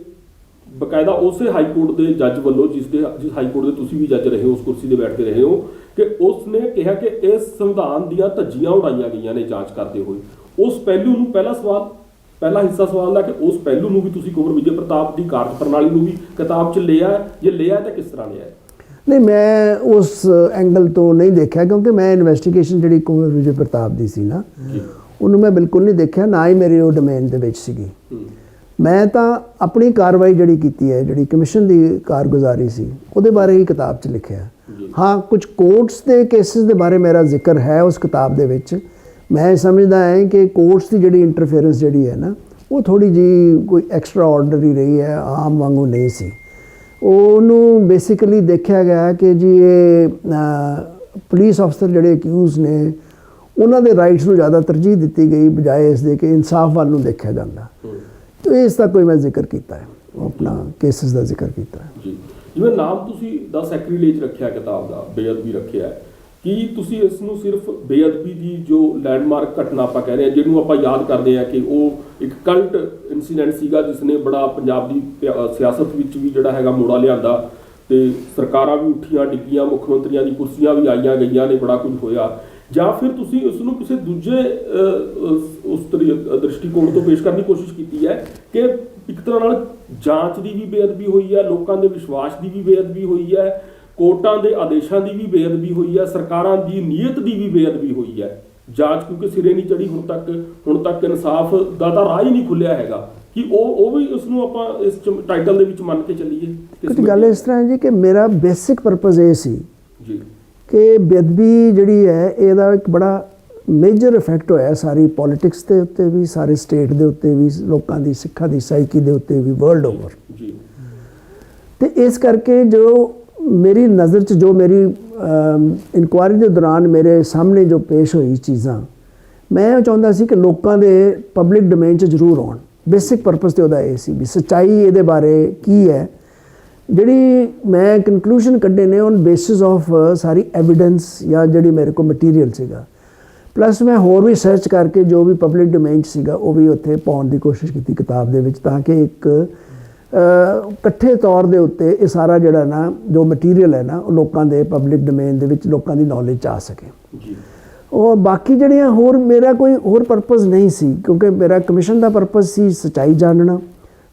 ਬਕਾਇਦਾ ਉਸੇ ਹਾਈ ਕੋਰਟ ਦੇ ਜੱਜ ਵੱਲੋਂ ਜਿਸ ਹਾਈ ਕੋਰਟ ਦੇ ਤੁਸੀਂ ਵੀ ਜੱਜ ਰਹੇ ਹੋ, ਉਸ ਕੁਰਸੀ ਤੇ ਬੈਠਦੇ ਰਹੇ ਹੋ, ਕਿ ਉਸ ਨੇ ਕਿਹਾ ਕਿ ਇਸ ਸੰਵਿਧਾਨ ਦੀਆਂ ਧੱਜੀਆਂ ਉਡਾਈਆਂ ਗਈਆਂ ਨੇ ਜਾਂਚ ਕਰਦੇ ਹੋਏ। ਉਸ ਪਹਿਲੂ ਨੂੰ ਪਹਿਲਾ ਹਿੱਸਾ ਸਵਾਲ ਦਾ ਕਿ ਉਸ ਪਹਿਲੂ ਨੂੰ ਵੀ ਤੁਸੀਂ ਕੁੰਵਰ ਵਿਜੇ ਪ੍ਰਤਾਪ ਦੀ ਕਾਰਜ ਪ੍ਰਣਾਲੀ ਨੂੰ ਵੀ ਕਿਤਾਬ 'ਚ ਲਿਆ, ਜੇ ਲਿਆ ਤਾਂ ਕਿਸ ਤਰ੍ਹਾਂ ਲਿਆ? ਨਹੀਂ, ਮੈਂ ਉਸ ਐਂਗਲ ਤੋਂ ਨਹੀਂ ਦੇਖਿਆ ਕਿਉਂਕਿ ਮੈਂ ਇਨਵੈਸਟੀਗੇਸ਼ਨ ਜਿਹੜੀ ਕੁੰਵਰ ਵਿਜੇ ਪ੍ਰਤਾਪ ਦੀ ਸੀ ਨਾ, ਉਹਨੂੰ ਮੈਂ ਬਿਲਕੁਲ ਨਹੀਂ ਦੇਖਿਆ, ਨਾ ਹੀ ਮੇਰੀ ਉਹ ਡੋਮੇਨ ਦੇ ਵਿੱਚ ਸੀਗੀ। ਮੈਂ ਤਾਂ ਆਪਣੀ ਕਾਰਵਾਈ ਜਿਹੜੀ ਕੀਤੀ ਹੈ, ਜਿਹੜੀ ਕਮਿਸ਼ਨ ਦੀ ਕਾਰਗੁਜ਼ਾਰੀ ਸੀ, ਉਹਦੇ ਬਾਰੇ ਹੀ ਕਿਤਾਬ 'ਚ ਲਿਖਿਆ। ਹਾਂ, ਕੁਝ ਕੋਰਟਸ ਦੇ ਕੇਸਿਸ ਦੇ ਬਾਰੇ ਮੇਰਾ ਜ਼ਿਕਰ ਹੈ ਉਸ ਕਿਤਾਬ ਦੇ ਵਿੱਚ। ਮੈਂ ਸਮਝਦਾ ਹਾਂ ਕਿ ਕੋਰਟਸ ਦੀ ਜਿਹੜੀ ਇੰਟਰਫੇਰੈਂਸ ਜਿਹੜੀ ਹੈ ਨਾ, ਉਹ ਥੋੜ੍ਹੀ ਜਿਹੀ ਕੋਈ ਐਕਸਟਰਾ ਆਰਡਨਰੀ ਰਹੀ ਹੈ, ਆਮ ਵਾਂਗੂ ਨਹੀਂ ਸੀ। ਉਹਨੂੰ ਬੇਸਿਕਲੀ ਦੇਖਿਆ ਗਿਆ ਕਿ ਜੀ ਇਹ ਪੁਲਿਸ ਅਫਸਰ ਜਿਹੜੇ ਅਕਿਊਜ਼ ਨੇ ਉਹਨਾਂ ਦੇ ਰਾਈਟਸ ਨੂੰ ਜ਼ਿਆਦਾ ਤਰਜੀਹ ਦਿੱਤੀ ਗਈ ਬਜਾਏ ਇਸ ਦੇ ਕਿ ਇਨਸਾਫ ਵੱਲ ਨੂੰ ਦੇਖਿਆ ਜਾਂਦਾ। ਤੇ ਇਸ ਦਾ ਕੋਈ ਮੈਂ ਜ਼ਿਕਰ ਕੀਤਾ ਹੈ, ਆਪਣਾ ਕੇਸਿਸ ਦਾ ਜ਼ਿਕਰ ਕੀਤਾ ਹੈ ਜੀ। ਜਿਵੇਂ ਨਾਮ ਤੁਸੀਂ ਦਾ ਸੈਕਰੀਲੇਜ ਰੱਖਿਆ ਕਿਤਾਬ ਦਾ, ਬੇਅਦਬੀ ਰੱਖਿਆ, ਕੀ ਤੁਸੀਂ ਇਸ ਨੂੰ ਸਿਰਫ ਬੇਅਦਬੀ ਦੀ ਜੋ ਲੈਂਡਮਾਰਕ ਘਟਨਾ ਆਪਾਂ ਕਹਿ ਰਹੇ ਹਾਂ, ਜਿਹਨੂੰ ਆਪਾਂ ਯਾਦ ਕਰਦੇ ਹਾਂ ਕਿ ਉਹ ਇੱਕ ਕਲਟ ਇਨਸੀਡੈਂਟ ਸੀਗਾ ਜਿਸ ਨੇ ਬੜਾ ਪੰਜਾਬ ਦੀ ਸਿਆਸਤ ਵਿੱਚ ਵੀ ਜਿਹੜਾ ਹੈਗਾ ਮੋੜਾ ਲਿਆਂਦਾ ਤੇ ਸਰਕਾਰਾਂ ਵੀ ਉੱਠੀਆਂ ਡਿੱਗੀਆਂ, ਮੁੱਖ ਮੰਤਰੀਆਂ ਦੀ ਕੁਰਸੀਆਂ ਵੀ ਆਈਆਂ ਗਈਆਂ ਨੇ, ਬੜਾ ਕੁਝ ਹੋਇਆ, ਜਾਂ ਫਿਰ ਤੁਸੀਂ ਉਸ ਨੂੰ ਕਿਸੇ ਦੂਜੇ ਉਸ ਦ੍ਰਿਸ਼ਟੀਕੋਣ ਤੋਂ ਪੇਸ਼ ਕਰਨ ਦੀ ਕੋਸ਼ਿਸ਼ ਕੀਤੀ ਹੈ ਕਿ ਇੱਕ ਤਰ੍ਹਾਂ ਨਾਲ ਜਾਂਚ ਦੀ ਵੀ ਬੇਅਦਬੀ ਹੋਈ ਹੈ, ਲੋਕਾਂ ਦੇ ਵਿਸ਼ਵਾਸ ਦੀ ਵੀ ਬੇਅਦਬੀ ਹੋਈ ਹੈ, ਕੋਰਟਾਂ ਦੇ ਆਦੇਸ਼ਾਂ ਦੀ ਵੀ ਬੇਅਦਬੀ ਹੋਈ ਹੈ, ਸਰਕਾਰਾਂ ਦੀ ਨੀਅਤ ਦੀ ਵੀ ਬੇਅਦਬੀ ਹੋਈ ਹੈ। ਜਾਂਚ ਕਿਉਂਕਿ ਸਿਰੇ ਨਹੀਂ ਚੜੀ ਹੁਣ ਤੱਕ ਇਨਸਾਫ ਦਾ ਤਾਂ ਰਾਹ ਹੀ ਨਹੀਂ ਖੁੱਲਿਆ ਹੈਗਾ ਕਿ ਉਹ ਵੀ ਉਸ ਨੂੰ ਆਪਾਂ ਇਸ ਟਾਈਟਲ ਦੇ ਵਿੱਚ ਮੰਨ ਕੇ ਚੱਲੀਏ? ਕੁਝ ਗੱਲ ਇਸ ਤਰ੍ਹਾਂ ਹੈ ਜੀ ਕਿ ਮੇਰਾ ਬੇਸਿਕ ਪਰਪਸ ਇਹ ਸੀ ਜੀ ਕਿ ਬੇਅਦਬੀ ਜਿਹੜੀ ਹੈ ਇਹਦਾ ਇੱਕ ਬੜਾ ਮੇਜਰ ਇਫੈਕਟ ਹੋਇਆ ਸਾਰੀ ਪੋਲਿਟਿਕਸ ਦੇ ਉੱਤੇ ਵੀ, ਸਾਰੇ ਸਟੇਟ ਦੇ ਉੱਤੇ ਵੀ, ਲੋਕਾਂ ਦੀ ਸਿੱਖਾਂ ਦੀ ਸਾਈਕੀ ਦੇ ਉੱਤੇ ਵੀ, ਵਰਲਡ ਓਵਰ। ਜੀ। ਤੇ ਇਸ ਕਰਕੇ ਜੋ ਮੇਰੀ ਨਜ਼ਰ 'ਚ ਜੋ ਮੇਰੀ ਇਨਕੁਆਇਰੀ ਦੇ ਦੌਰਾਨ ਮੇਰੇ ਸਾਹਮਣੇ ਜੋ ਪੇਸ਼ ਹੋਈ ਚੀਜ਼ਾਂ, ਮੈਂ ਉਹ ਚਾਹੁੰਦਾ ਸੀ ਕਿ ਲੋਕਾਂ ਦੇ ਪਬਲਿਕ ਡੋਮੇਨ 'ਚ ਜ਼ਰੂਰ ਆਉਣ। ਬੇਸਿਕ ਪਰਪਸ ਤੇ ਉਹਦਾ ਇਹ ਸੀ ਵੀ ਸੱਚਾਈ ਇਹਦੇ ਬਾਰੇ ਕੀ ਹੈ। ਜਿਹੜੀ ਮੈਂ ਕਨਕਲੂਸ਼ਨ ਕੱਢੇ ਨੇ on basis of sorry evidence ਜਾਂ ਜਿਹੜੀ ਮੇਰੇ ਕੋਲ ਮਟੀਰੀਅਲ ਸੀਗਾ, ਪਲੱਸ ਮੈਂ ਹੋਰ ਵੀ ਸਰਚ ਕਰਕੇ ਜੋ ਵੀ ਪਬਲਿਕ ਡੋਮੇਨ 'ਚ ਸੀਗਾ ਉਹ ਵੀ ਉੱਥੇ ਪਾਉਣ ਦੀ ਕੋਸ਼ਿਸ਼ ਕੀਤੀ ਕਿਤਾਬ ਦੇ ਵਿੱਚ, ਤਾਂ ਕਿ ਇੱਕ ਇਕੱਠੇ ਤੌਰ ਦੇ ਉੱਤੇ ਇਹ ਸਾਰਾ ਜਿਹੜਾ ਨਾ ਜੋ ਮਟੀਰੀਅਲ ਹੈ ਨਾ ਉਹ ਲੋਕਾਂ ਦੇ ਪਬਲਿਕ ਡੋਮੇਨ ਦੇ ਵਿੱਚ ਲੋਕਾਂ ਦੀ ਨੌਲੇਜ 'ਚ ਆ ਸਕੇ। ਜੀ। ਔਰ ਬਾਕੀ ਜਿਹੜੀਆਂ ਹੋਰ ਮੇਰਾ ਕੋਈ ਹੋਰ ਪਰਪਸ ਨਹੀਂ ਸੀ, ਕਿਉਂਕਿ ਮੇਰਾ ਕਮਿਸ਼ਨ ਦਾ ਪਰਪਸ ਸੀ ਸੱਚਾਈ ਜਾਣਨਾ,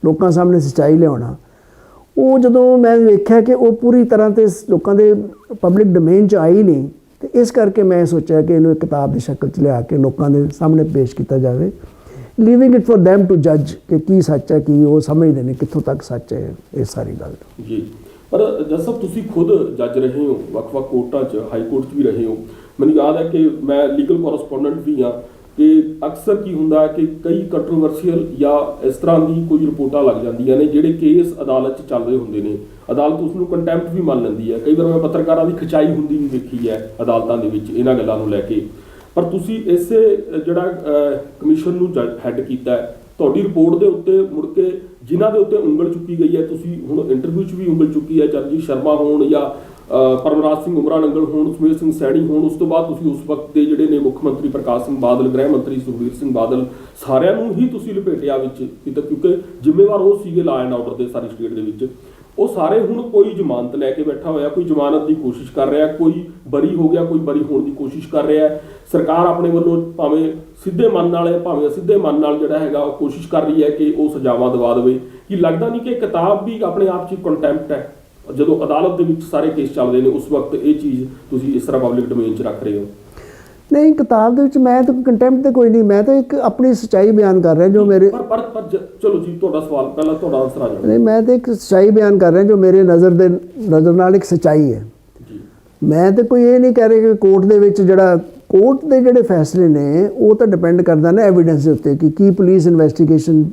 ਲੋਕਾਂ ਸਾਹਮਣੇ ਸੱਚਾਈ ਲਿਆਉਣਾ। ਉਹ ਜਦੋਂ ਮੈਂ ਵੇਖਿਆ ਕਿ ਉਹ ਪੂਰੀ ਤਰ੍ਹਾਂ ਤੇ ਲੋਕਾਂ ਦੇ ਪਬਲਿਕ ਡੋਮੇਨ 'ਚ ਆਈ ਨਹੀਂ, ਤੇ ਇਸ ਕਰਕੇ ਮੈਂ ਸੋਚਿਆ ਕਿ ਇਹਨੂੰ ਇੱਕ ਕਿਤਾਬ ਦੀ ਸ਼ਕਲ 'ਚ ਲਿਆ ਕੇ ਲੋਕਾਂ ਦੇ ਸਾਹਮਣੇ ਪੇਸ਼ ਕੀਤਾ ਜਾਵੇ, living it for them to ਜੱਜ ਕਿ ਕੀ ਸੱਚ ਹੈ, ਕੀ ਉਹ ਸਮਝਦੇ ਨੇ ਕਿੱਥੋਂ ਤੱਕ ਸੱਚ ਹੈ ਇਹ ਸਾਰੀ ਗੱਲ। ਜੀ। ਪਰ ਜੱਜ ਸਾਹਿਬ ਤੁਸੀਂ ਖੁਦ ਜੱਜ ਰਹੇ ਹੋ, ਵੱਖ-ਵੱਖ ਕੋਰਟਾਂ 'ਚ, ਹਾਈ ਕੋਰਟ 'ਚ ਵੀ ਰਹੇ ਹੋ। ਮੈਨੂੰ ਯਾਦ ਹੈ ਕਿ ਮੈਂ ਲੀਗਲ ਕੋਰਸਪੋਂਡੈਂਟ ਵੀ ਹਾਂ, ਕਿ ਅਕਸਰ ਕੀ ਹੁੰਦਾ ਕਿ ਕਈ ਕੰਟਰੋਵਰਸੀਅਲ ਜਾਂ ਇਸ ਤਰ੍ਹਾਂ ਦੀ ਕੋਈ ਰਿਪੋਰਟਾਂ ਲੱਗ ਜਾਂਦੀਆਂ ਨੇ ਜਿਹੜੇ ਕੇਸ ਅਦਾਲਤ 'ਚ ਚੱਲ ਰਹੇ ਹੁੰਦੇ ਨੇ, ਅਦਾਲਤ ਉਸ ਨੂੰ ਕੰਟੈਂਪਟ ਵੀ ਮੰਨ ਲੈਂਦੀ ਹੈ। ਕਈ ਵਾਰ ਮੈਂ ਪੱਤਰਕਾਰਾਂ ਦੀ ਖਿਚਾਈ ਹੁੰਦੀ ਵੀ ਵੇਖੀ ਹੈ ਅਦਾਲਤਾਂ ਦੇ ਵਿੱਚ ਇਹਨਾਂ ਗੱਲਾਂ ਨੂੰ ਲੈ ਕੇ। ਪਰ ਤੁਸੀਂ ਇਸੇ ਜਿਹੜਾ ਕਮਿਸ਼ਨ ਨੂੰ ਹੈੱਡ ਕੀਤਾ ਹੈ, ਤੁਹਾਡੀ ਰਿਪੋਰਟ ਦੇ ਉੱਤੇ ਮੁੜ ਕੇ ਜਿਨ੍ਹਾਂ ਦੇ ਉੱਤੇ ਉਂਗਲ ਚੁੱਕੀ ਗਈ ਹੈ, ਤੁਸੀਂ ਹੁਣ ਇੰਟਰਵਿਊ 'ਚ ਵੀ ਉਂਗਲ ਚੁੱਕੀ ਹੈ, ਚਰਨਜੀਤ ਸ਼ਰਮਾ ਹੋਣ ਜਾਂ ਪਰਮਰਾਜ ਸਿੰਘ ਉਮਰਾ ਨੰਗਲ ਹੋਣ, ਸੁਮੇਰ ਸਿੰਘ ਸੈਣੀ ਹੋਣ, ਉਸ ਤੋਂ ਬਾਅਦ ਤੁਸੀਂ ਉਸ ਵਕਤ ਦੇ ਜਿਹੜੇ ਨੇ ਮੁੱਖ ਮੰਤਰੀ ਪ੍ਰਕਾਸ਼ ਸਿੰਘ ਬਾਦਲ, ਗ੍ਰਹਿ ਮੰਤਰੀ ਸੁਖਬੀਰ ਸਿੰਘ ਬਾਦਲ, ਸਾਰਿਆਂ ਨੂੰ ਹੀ ਤੁਸੀਂ ਲਪੇਟਿਆ ਵਿੱਚ ਕੀਤਾ, ਕਿਉਂਕਿ ਜ਼ਿੰਮੇਵਾਰ ਉਹ ਸੀਗੇ ਲਾ ਐਂਡ ਆਰਡਰ ਦੇ ਸਾਰੀ ਸਟੇਟ ਦੇ ਵਿੱਚ। ਉਹ ਸਾਰੇ ਹੁਣ ਕੋਈ ਜ਼ਮਾਨਤ ਲੈ ਕੇ ਬੈਠਾ ਹੋਇਆ, ਕੋਈ ਜ਼ਮਾਨਤ ਦੀ ਕੋਸ਼ਿਸ਼ ਕਰ ਰਿਹਾ, ਕੋਈ ਬਰੀ ਹੋ ਗਿਆ, ਕੋਈ ਬਰੀ ਹੋਣ ਦੀ ਕੋਸ਼ਿਸ਼ ਕਰ ਰਿਹਾ। ਸਰਕਾਰ ਆਪਣੇ ਵੱਲੋਂ ਭਾਵੇਂ ਸਿੱਧੇ ਮਨ ਨਾਲ ਹੈ ਭਾਵੇਂ ਅਸਿੱਧੇ ਮਨ ਨਾਲ ਜਿਹੜਾ ਹੈਗਾ ਉਹ ਕੋਸ਼ਿਸ਼ ਕਰ ਰਹੀ ਹੈ ਕਿ ਉਹ ਸਜ਼ਾਵਾਂ ਦਵਾ ਦੇਵੇ। ਕਿ ਲੱਗਦਾ ਨਹੀਂ ਕਿ ਕਿਤਾਬ ਵੀ ਆਪਣੇ ਆਪ 'ਚ ਕੰਟੈਂਪਟ ਹੈ? ਜਦੋਂ ਅਦਾਲਤ ਦੇ ਵਿੱਚ ਸਾਰੇ ਕੇਸ ਚੱਲਦੇ ਨੇ ਉਸ ਵਕਤ ਇਹ ਚੀਜ਼ ਤੁਸੀਂ ਇਸ ਤਰ੍ਹਾਂ ਪਬਲਿਕ ਡੋਮੇਨ 'ਚ ਰੱਖ ਰਹੇ ਹੋ? ਨਹੀਂ, ਕਿਤਾਬ ਦੇ ਵਿੱਚ ਮੈਂ ਤਾਂ ਕੰਟੈਂਪਟ ਤੇ ਕੋਈ ਨਹੀਂ, ਮੈਂ ਤਾਂ ਇੱਕ ਆਪਣੀ ਸੱਚਾਈ ਬਿਆਨ ਕਰ ਰਿਹਾ ਜੋ ਮੇਰੇ ਪਰ ਚਲੋ ਜੀ, ਤੁਹਾਡਾ ਸਵਾਲ ਪਹਿਲਾਂ ਤੁਹਾਡਾ ਆਨਸਰ ਆ ਜਾਵੇ। ਨਹੀਂ, ਮੈਂ ਤਾਂ ਇੱਕ ਸੱਚਾਈ ਬਿਆਨ ਕਰ ਰਿਹਾ ਜੋ ਮੇਰੇ ਨਜ਼ਰ ਨਾਲ ਇੱਕ ਸੱਚਾਈ ਹੈ ਜੀ। ਮੈਂ ਤਾਂ ਕੋਈ ਇਹ ਨਹੀਂ ਕਹਿ ਰਿਹਾ ਕਿ ਕੋਰਟ ਦੇ ਵਿੱਚ ਜਿਹੜਾ ਕੋਰਟ ਦੇ ਜਿਹੜੇ ਫੈਸਲੇ ਨੇ ਉਹ ਤਾਂ ਡਿਪੈਂਡ ਕਰਦਾ ਨਾ ਐਵੀਡੈਂਸ ਦੇ ਉੱਤੇ ਕਿ ਕੀ ਪੁਲਿਸ ਇਨਵੈਸਟੀਗੇਸ਼ਨ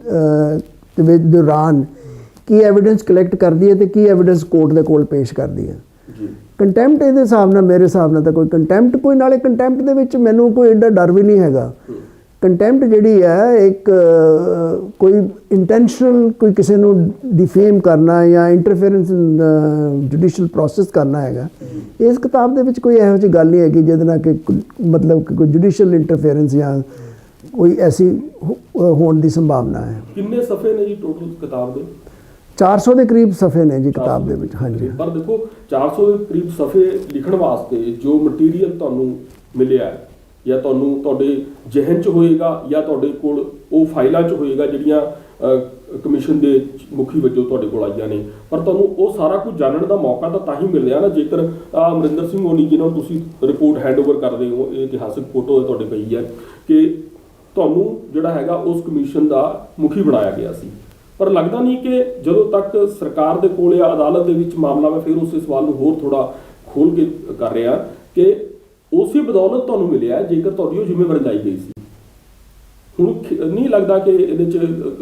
ਦੇ ਦੌਰਾਨ ਕੀ ਐਵੀਡੈਂਸ ਕਲੈਕਟ ਕਰਦੀ ਹੈ ਤੇ ਕੀ ਐਵੀਡੈਂਸ ਕੋਰਟ ਦੇ ਕੋਲ ਪੇਸ਼ ਕਰਦੀ ਹੈ। ਜੀ। ਕੰਟੈਂਪਟ ਇਹਦੇ ਹਿਸਾਬ ਨਾਲ, ਮੇਰੇ ਹਿਸਾਬ ਨਾਲ ਤਾਂ ਕੋਈ ਕੰਟੈਂਪਟ ਕੋਈ, ਨਾਲੇ ਕੰਟੈਂਪਟ ਦੇ ਵਿੱਚ ਮੈਨੂੰ ਕੋਈ ਐਡਾ ਡਰ ਵੀ ਨਹੀਂ ਹੈਗਾ। ਕੰਟੈਂਪਟ ਜਿਹੜੀ ਹੈ ਇੱਕ ਕੋਈ ਇੰਟੈਂਸ਼ਨਲ ਕੋਈ ਕਿਸੇ ਨੂੰ ਡਿਫੇਮ ਕਰਨਾ ਜਾਂ ਇੰਟਰਫੇਰੈਂਸ ਇਨ ਜੁਡੀਸ਼ੀਅਲ ਪ੍ਰੋਸੈਸ ਕਰਨਾ ਹੈਗਾ। ਇਸ ਕਿਤਾਬ ਦੇ ਵਿੱਚ ਕੋਈ ਇਹੋ ਜਿਹੀ ਗੱਲ ਨਹੀਂ ਹੈਗੀ ਜਿਹਦੇ ਨਾਲ ਕਿ ਮਤਲਬ ਕਿ ਕੋਈ ਜੁਡੀਸ਼ੀਅਲ ਇੰਟਰਫੇਰੈਂਸ ਜਾਂ ਕੋਈ ਐਸੀ ਹੋਣ ਦੀ ਸੰਭਾਵਨਾ ਹੈ। ਕਿੰਨੇ ਸਫ਼ੇ ਨੇ ਜੀ ਟੋਟਲ ਕਿਤਾਬ ਦੇ? 400 ਦੇ ਕਰੀਬ ਸਫ਼ੇ ਨੇ ਜੀ ਕਿਤਾਬ ਦੇ ਵਿੱਚ। ਹਾਂਜੀ। ਪਰ ਦੇਖੋ 400 ਦੇ ਕਰੀਬ ਸਫ਼ੇ ਲਿਖਣ ਵਾਸਤੇ ਜੋ ਮਟੀਰੀਅਲ ਤੁਹਾਨੂੰ ਮਿਲਿਆ ਜਾਂ ਤੁਹਾਨੂੰ ਤੁਹਾਡੇ ਜ਼ਿਹਨ 'ਚ ਹੋਏਗਾ ਜਾਂ ਤੁਹਾਡੇ ਕੋਲ ਉਹ ਫਾਈਲਾਂ 'ਚ ਹੋਏਗਾ ਜਿਹੜੀਆਂ ਕਮਿਸ਼ਨ ਦੇ ਮੁਖੀ ਵਜੋਂ ਤੁਹਾਡੇ ਕੋਲ ਆਈਆਂ ਨੇ, ਪਰ ਤੁਹਾਨੂੰ ਉਹ ਸਾਰਾ ਕੁਝ ਜਾਣਨ ਦਾ ਮੌਕਾ ਤਾਂ ਹੀ ਮਿਲ ਰਿਹਾ ਨਾ ਜੇਕਰ ਅਮਰਿੰਦਰ ਸਿੰਘ ਹੋਣੀ ਜਿਹਨਾਂ ਨੂੰ ਤੁਸੀਂ ਰਿਪੋਰਟ ਹੈਂਡਓਵਰ ਕਰਦੇ ਹੋ, ਇਹ ਇਤਿਹਾਸਕ ਫੋਟੋ ਤੁਹਾਡੇ ਪਈ ਹੈ ਕਿ ਤੁਹਾਨੂੰ ਜਿਹੜਾ ਹੈਗਾ ਉਸ ਕਮਿਸ਼ਨ ਦਾ ਮੁਖੀ ਬਣਾਇਆ ਗਿਆ ਸੀ। ਪਰ ਲੱਗਦਾ ਨਹੀਂ ਕਿ ਜਦੋਂ ਤੱਕ ਸਰਕਾਰ ਦੇ ਕੋਲ ਜਾਂ ਅਦਾਲਤ ਦੇ ਵਿੱਚ ਮਾਮਲਾ, ਮੈਂ ਫਿਰ ਉਸੇ ਸਵਾਲ ਨੂੰ ਹੋਰ ਥੋੜਾ ਖੋਲ ਕੇ ਕਰ ਰਿਹਾ ਕਿ ਉਸੇ ਬਦੌਲਤ ਤੁਹਾਨੂੰ ਮਿਲਿਆ ਜੇਕਰ ਤੁਹਾਡੀ ਉਹ ਜ਼ਿੰਮੇਵਾਰੀ ਲਾਈ ਗਈ ਸੀ। ਹੁਣ ਨਹੀਂ ਲੱਗਦਾ ਕਿ ਇਹਦੇ 'ਚ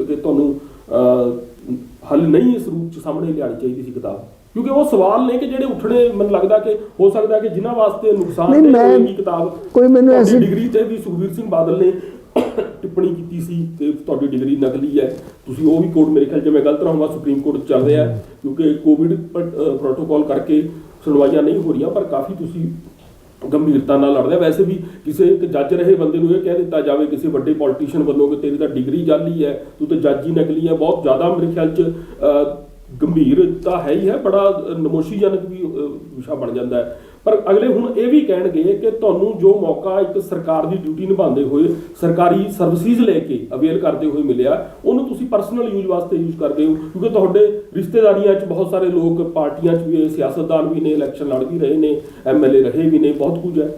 ਕਿ ਤੁਹਾਨੂੰ ਹੱਲ ਨਹੀਂ ਇਸ ਰੂਪ 'ਚ ਸਾਹਮਣੇ ਲਿਆਉਣੀ ਚਾਹੀਦੀ ਸੀ ਕਿਤਾਬ? ਕਿਉਂਕਿ ਉਹ ਸਵਾਲ ਨੇ ਕਿ ਜਿਹੜੇ ਉੱਠਣੇ, ਮੈਨੂੰ ਲੱਗਦਾ ਕਿ ਹੋ ਸਕਦਾ ਕਿ ਜਿਨ੍ਹਾਂ ਵਾਸਤੇ ਨੁਕਸਾਨ ਹੋਏਗੀ ਕਿਤਾਬ। ਕੋਈ ਮੈਨੂੰ ਐਸੀ ਡਿਗਰੀ ਤੇ ਵੀ ਸੁਖਬੀਰ ਸਿੰਘ ਬਾਦਲ ਨੇ ਟਿੱਪਣੀ ਕੀਤੀ ਸੀ ਕਿ ਤੁਹਾਡੀ ਡਿਗਰੀ ਨਕਲੀ ਹੈ, ਤੁਸੀਂ ਉਹ ਵੀ ਕੋਰਟ, ਮੇਰੇ ਖਿਆਲ ਜੇ ਮੈਂ ਗਲਤ ਨਾ ਹੋਵਾਂ ਸੁਪਰੀਮ ਕੋਰਟ ਚੱਲ ਰਿਹਾ ਕਿਉਂਕਿ ਕੋਵਿਡ ਪ੍ਰੋਟੋਕੋਲ ਕਰਕੇ ਸੁਣਵਾਈਆਂ ਨਹੀਂ ਹੋ ਰਹੀਆਂ, ਪਰ ਕਾਫੀ ਤੁਸੀਂ ਗੰਭੀਰਤਾ ਨਾਲ ਲੜਦੇ। ਵੈਸੇ ਵੀ ਕਿਸੇ ਇੱਕ ਜੱਜ ਰਹੇ ਬੰਦੇ ਨੂੰ ਇਹ ਕਹਿ ਦਿੱਤਾ ਜਾਵੇ ਕਿਸੇ ਵੱਡੇ ਪੋਲੀਟੀਸ਼ੀਅਨ ਵੱਲੋਂ ਕਿ ਤੇਰੀ ਤਾਂ ਡਿਗਰੀ ਜਾਲੀ ਹੈ, ਤੂੰ ਤਾਂ ਜੱਜ ਹੀ ਨਕਲੀ ਹੈ, ਬਹੁਤ ਜ਼ਿਆਦਾ ਮੇਰੇ ਖਿਆਲ 'ਚ ਗੰਭੀਰ ਤਾਂ ਹੈ ਹੀ ਹੈ, ਬੜਾ ਨਮੋਸ਼ੀਜਨਕ ਵੀ ਵਿਸ਼ਾ ਬਣ ਜਾਂਦਾ ਹੈ। ਪਰ ਅਗਲੇ ਹੁਣ ਇਹ ਵੀ ਕਹਿਣਗੇ ਕਿ ਤੁਹਾਨੂੰ ਜੋ ਮੌਕਾ ਇੱਕ ਸਰਕਾਰ ਦੀ ਡਿਊਟੀ ਨਿਭਾਉਂਦੇ ਹੋਏ, ਸਰਕਾਰੀ ਸਰਵਿਸਿਜ਼ ਲੈ ਕੇ ਅਵੇਲ ਕਰਦੇ ਹੋਏ ਮਿਲਿਆ, ਉਹਨੂੰ ਤੁਸੀਂ ਪਰਸਨਲ ਯੂਜ਼ ਵਾਸਤੇ ਯੂਜ਼ ਕਰਦੇ ਹੋ, ਕਿਉਂਕਿ ਤੁਹਾਡੇ ਰਿਸ਼ਤੇਦਾਰੀਆਂ 'ਚ ਬਹੁਤ ਸਾਰੇ ਲੋਕ ਪਾਰਟੀਆਂ 'ਚ ਵੀ, ਸਿਆਸਤਦਾਨ ਵੀ ਨੇ, ਇਲੈਕਸ਼ਨ ਲੜ ਵੀ ਰਹੇ ਨੇ, MLA ਰਹੇ ਵੀ ਨੇ, ਬਹੁਤ ਕੁਝ ਹੈ।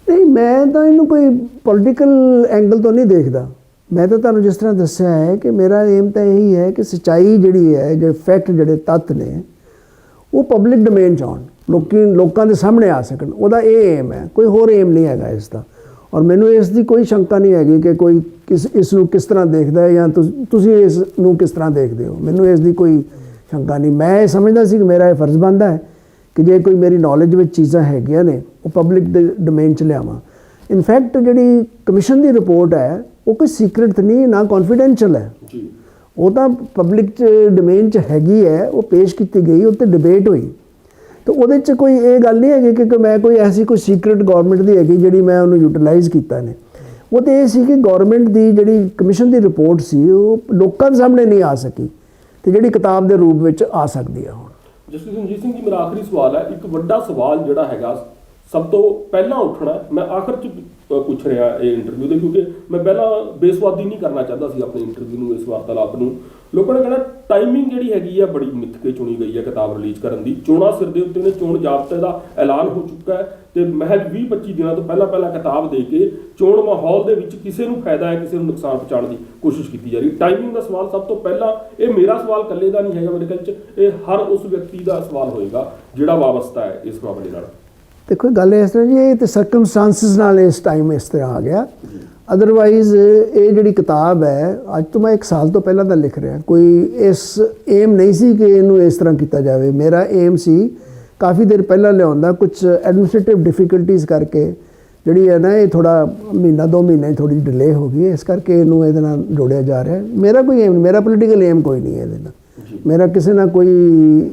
ਨਹੀਂ, ਮੈਂ ਤਾਂ ਇਹਨੂੰ ਕੋਈ ਪੋਲੀਟੀਕਲ ਐਂਗਲ ਤੋਂ ਨਹੀਂ ਦੇਖਦਾ। ਮੈਂ ਤਾਂ ਤੁਹਾਨੂੰ ਜਿਸ ਤਰ੍ਹਾਂ ਦੱਸਿਆ ਹੈ ਕਿ ਮੇਰਾ ਏਮ ਤਾਂ ਇਹੀ ਹੈ ਕਿ ਸੱਚਾਈ ਜਿਹੜੀ ਹੈ, ਜਿਹੜੇ ਫੈਕਟ, ਜਿਹੜੇ ਤੱਥ ਨੇ, ਉਹ ਪਬਲਿਕ ਡੋਮੇਨ 'ਚ ਆਉਣ, ਲੋਕਾਂ ਦੇ ਸਾਹਮਣੇ ਆ ਸਕਣ। ਉਹਦਾ ਇਹ ਏਮ ਹੈ, ਕੋਈ ਹੋਰ ਏਮ ਨਹੀਂ ਹੈਗਾ ਇਸ ਦਾ। ਔਰ ਮੈਨੂੰ ਇਸ ਦੀ ਕੋਈ ਸ਼ੰਕਾ ਨਹੀਂ ਹੈਗੀ ਕਿ ਕੋਈ ਇਸ ਨੂੰ ਕਿਸ ਤਰ੍ਹਾਂ ਦੇਖਦਾ ਹੈ ਜਾਂ ਤੁਸੀਂ ਇਸ ਨੂੰ ਕਿਸ ਤਰ੍ਹਾਂ ਦੇਖਦੇ ਹੋ। ਮੈਨੂੰ ਇਸ ਦੀ ਕੋਈ ਸ਼ੰਕਾ ਨਹੀਂ। ਮੈਂ ਇਹ ਸਮਝਦਾ ਸੀ ਕਿ ਮੇਰਾ ਇਹ ਫਰਜ਼ ਬਣਦਾ ਹੈ ਕਿ ਜੇ ਕੋਈ ਮੇਰੀ ਨੌਲੇਜ ਵਿੱਚ ਚੀਜ਼ਾਂ ਹੈਗੀਆਂ ਨੇ ਉਹ ਪਬਲਿਕ ਦੇ ਡੋਮੇਨ 'ਚ ਲਿਆਵਾਂ। ਇਨਫੈਕਟ ਜਿਹੜੀ ਕਮਿਸ਼ਨ ਦੀ ਰਿਪੋਰਟ ਹੈ ਉਹ ਕੋਈ ਸੀਕ੍ਰੇਟ ਨਹੀਂ, ਨਾ ਕੌਨਫੀਡੈਂਸ਼ੀਅਲ ਹੈ ਜੀ। ਉਹ ਤਾਂ ਪਬਲਿਕ 'ਚ ਡੋਮੇਨ 'ਚ ਹੈਗੀ ਹੈ, ਉਹ ਪੇਸ਼ ਕੀਤੀ ਗਈ, ਉੱਤੇ ਡਿਬੇਟ ਹੋਈ। ਤਾਂ ਉਹਦੇ 'ਚ ਕੋਈ ਇਹ ਗੱਲ ਨਹੀਂ ਹੈਗੀ ਕਿ ਮੈਂ ਕੋਈ ਐਸੀ ਕੋਈ ਸੀਕ੍ਰੇਟ ਗੌਰਮੈਂਟ ਦੀ ਹੈਗੀ ਜਿਹੜੀ ਮੈਂ ਉਹਨੂੰ ਯੂਟੀਲਾਈਜ਼ ਕੀਤਾ ਨੇ। ਉਹ ਤਾਂ ਇਹ ਸੀ ਕਿ ਗੌਰਮੈਂਟ ਦੀ ਜਿਹੜੀ ਕਮਿਸ਼ਨ ਦੀ ਰਿਪੋਰਟ ਸੀ ਉਹ ਲੋਕਾਂ ਦੇ ਸਾਹਮਣੇ ਨਹੀਂ ਆ ਸਕੀ ਤੇ ਜਿਹੜੀ ਕਿਤਾਬ ਦੇ ਰੂਪ ਵਿੱਚ ਆ ਸਕਦੀ ਹੈ ਹੁਣ। ਜਸਟਿਸ ਰਣਜੀਤ ਸਿੰਘ ਜੀ, ਮੇਰਾ ਆਖਰੀ ਸਵਾਲ ਹੈ। ਇੱਕ ਵੱਡਾ ਸਵਾਲ ਜਿਹੜਾ ਹੈਗਾ ਸਭ ਤੋਂ ਪਹਿਲਾਂ ਉੱਠਣਾ, ਮੈਂ ਆਖਰ 'ਚ ਪੁੱਛ ਰਿਹਾ ਇਹ ਇੰਟਰਵਿਊ ਦੇ, ਕਿਉਂਕਿ ਮੈਂ ਪਹਿਲਾਂ ਬੇਸਵਾਦੀ ਨਹੀਂ ਕਰਨਾ ਚਾਹੁੰਦਾ ਸੀ ਆਪਣੇ ਇੰਟਰਵਿਊ ਨੂੰ, ਇਸ ਵਾਰਤਾਲਾਪ ਨੂੰ। ਲੋਕਾਂ ਨੇ ਕਹਿਣਾ ਟਾਈਮਿੰਗ ਜਿਹੜੀ ਹੈਗੀ ਆ ਬੜੀ ਮਿੱਥ ਕੇ ਚੁਣੀ ਗਈ ਹੈ ਕਿਤਾਬ ਰਿਲੀਜ਼ ਕਰਨ ਦੀ। ਚੋਣਾਂ ਸਿਰ ਦੇ ਉੱਤੇ ਨੇ, ਚੋਣ ਜ਼ਾਬਤੇ ਦਾ ਐਲਾਨ ਹੋ ਚੁੱਕਾ ਹੈ ਤੇ ਮਹਿਜ 20-25 ਦਿਨਾਂ ਤੋਂ ਪਹਿਲਾਂ ਕਿਤਾਬ ਦੇ ਕੇ ਚੋਣ ਮਾਹੌਲ ਦੇ ਵਿੱਚ ਕਿਸੇ ਨੂੰ ਫਾਇਦਾ ਹੈ, ਕਿਸੇ ਨੂੰ ਨੁਕਸਾਨ ਪਹੁੰਚਾਉਣ ਦੀ ਕੋਸ਼ਿਸ਼ ਕੀਤੀ ਜਾ ਰਹੀ। ਟਾਈਮਿੰਗ ਦਾ ਸਵਾਲ ਸਭ ਤੋਂ ਪਹਿਲਾਂ, ਇਹ ਮੇਰਾ ਸਵਾਲ ਇਕੱਲੇ ਦਾ ਨਹੀਂ ਹੈਗਾ ਮੇਰੇ ਖਿਆਲ 'ਚ, ਇਹ ਹਰ ਉਸ ਵਿਅਕਤੀ ਦਾ ਸਵਾਲ ਹੋਏਗਾ ਜਿਹੜਾ ਵਾਬਸਤਾ ਹੈ ਇਸ ਮਾਮਲੇ ਨਾਲ। ਦੇਖੋ ਗੱਲ ਇਸ ਤਰ੍ਹਾਂ ਜੀ, ਇਹ ਤਾਂ ਸਰਕਮਸਟੈਂਸਿਸ ਨਾਲ ਇਸ ਟਾਈਮ ਇਸ ਤਰ੍ਹਾਂ ਆ ਗਿਆ। ਅਦਰਵਾਈਜ਼ ਇਹ ਜਿਹੜੀ ਕਿਤਾਬ ਹੈ ਅੱਜ ਤੋਂ ਮੈਂ 1 ਸਾਲ ਤੋਂ ਪਹਿਲਾਂ ਦਾ ਲਿਖ ਰਿਹਾ। ਕੋਈ ਇਸ ਏਮ ਨਹੀਂ ਸੀ ਕਿ ਇਹਨੂੰ ਇਸ ਤਰ੍ਹਾਂ ਕੀਤਾ ਜਾਵੇ। ਮੇਰਾ ਏਮ ਸੀ ਕਾਫੀ ਦੇਰ ਪਹਿਲਾਂ ਲਿਆਉਂਦਾ, ਕੁਝ ਐਡਮਿਨਿਸਟ੍ਰੇਟਿਵ ਡਿਫਿਕਲਟੀਜ਼ ਕਰਕੇ ਜਿਹੜੀ ਹੈ ਨਾ ਇਹ ਥੋੜਾ ਮਹੀਨਾ 2 ਮਹੀਨੇ ਥੋੜੀ ਡਿਲੇ ਹੋ ਗਈ, ਇਸ ਕਰਕੇ ਇਹਨੂੰ ਇਹਦੇ ਨਾਲ ਜੋੜਿਆ ਜਾ ਰਿਹਾ। ਮੇਰਾ ਕੋਈ ਏਮ, ਮੇਰਾ ਪੋਲੀਟੀਕਲ ਏਮ ਕੋਈ ਨਹੀਂ ਹੈ ਇਹਦੇ ਨਾਲ, ਮੇਰਾ ਕਿਸੇ ਨਾਲ ਕੋਈ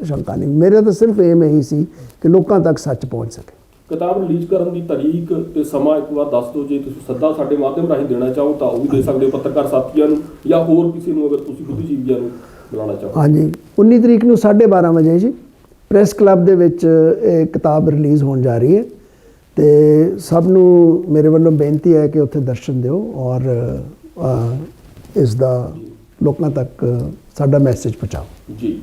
ਸ਼ੰਕਾ ਨਹੀਂ। ਮੇਰਾ ਤਾਂ ਸਿਰਫ ਏਮ ਇਹੀ ਸੀ ਕਿ ਲੋਕਾਂ ਤੱਕ ਸੱਚ ਪਹੁੰਚ ਸਕੇ। ਕਿਤਾਬ ਰਿਲੀਜ਼ ਕਰਨ ਦੀ ਤਾਰੀਖ ਤੇ ਸਮਾਂ ਇੱਕ ਵਾਰ ਦੱਸ ਦਿਓ। ਜੇ ਤੁਸੀਂ ਸੱਦਾ ਸਾਡੇ ਮਾਧਿਅਮ ਰਾਹੀਂ ਦੇਣਾ ਚਾਹੋ ਤਾਂ ਉਹ ਵੀ ਦੇ ਸਕਦੇ ਹੋ ਪੱਤਰਕਾਰ ਸਾਥੀਆਂ ਨੂੰ, ਜਾਂ ਹੋਰ ਕਿਸੇ ਨੂੰ ਅਗਰ ਤੁਸੀਂ ਬੁੱਧੀਜੀਵੀਆਂ ਨੂੰ ਬੁਲਾਉਣਾ ਚਾਹੋ। ਹਾਂਜੀ, 19 ਤਰੀਕ ਨੂੰ 12:30 ਵਜੇ ਜੀ ਪ੍ਰੈਸ ਕਲੱਬ ਦੇ ਵਿੱਚ ਇਹ ਕਿਤਾਬ ਰਿਲੀਜ਼ ਹੋਣ ਜਾ ਰਹੀ ਹੈ ਤੇ ਸਭ ਨੂੰ ਮੇਰੇ ਵੱਲੋਂ ਬੇਨਤੀ ਹੈ ਕਿ ਉੱਥੇ ਦਰਸ਼ਨ ਦਿਓ ਔਰ ਇਸ ਦਾ ਲੋਕਾਂ ਤੱਕ ਸਾਡਾ ਮੈਸੇਜ ਪਹੁੰਚਾਓ ਜੀ।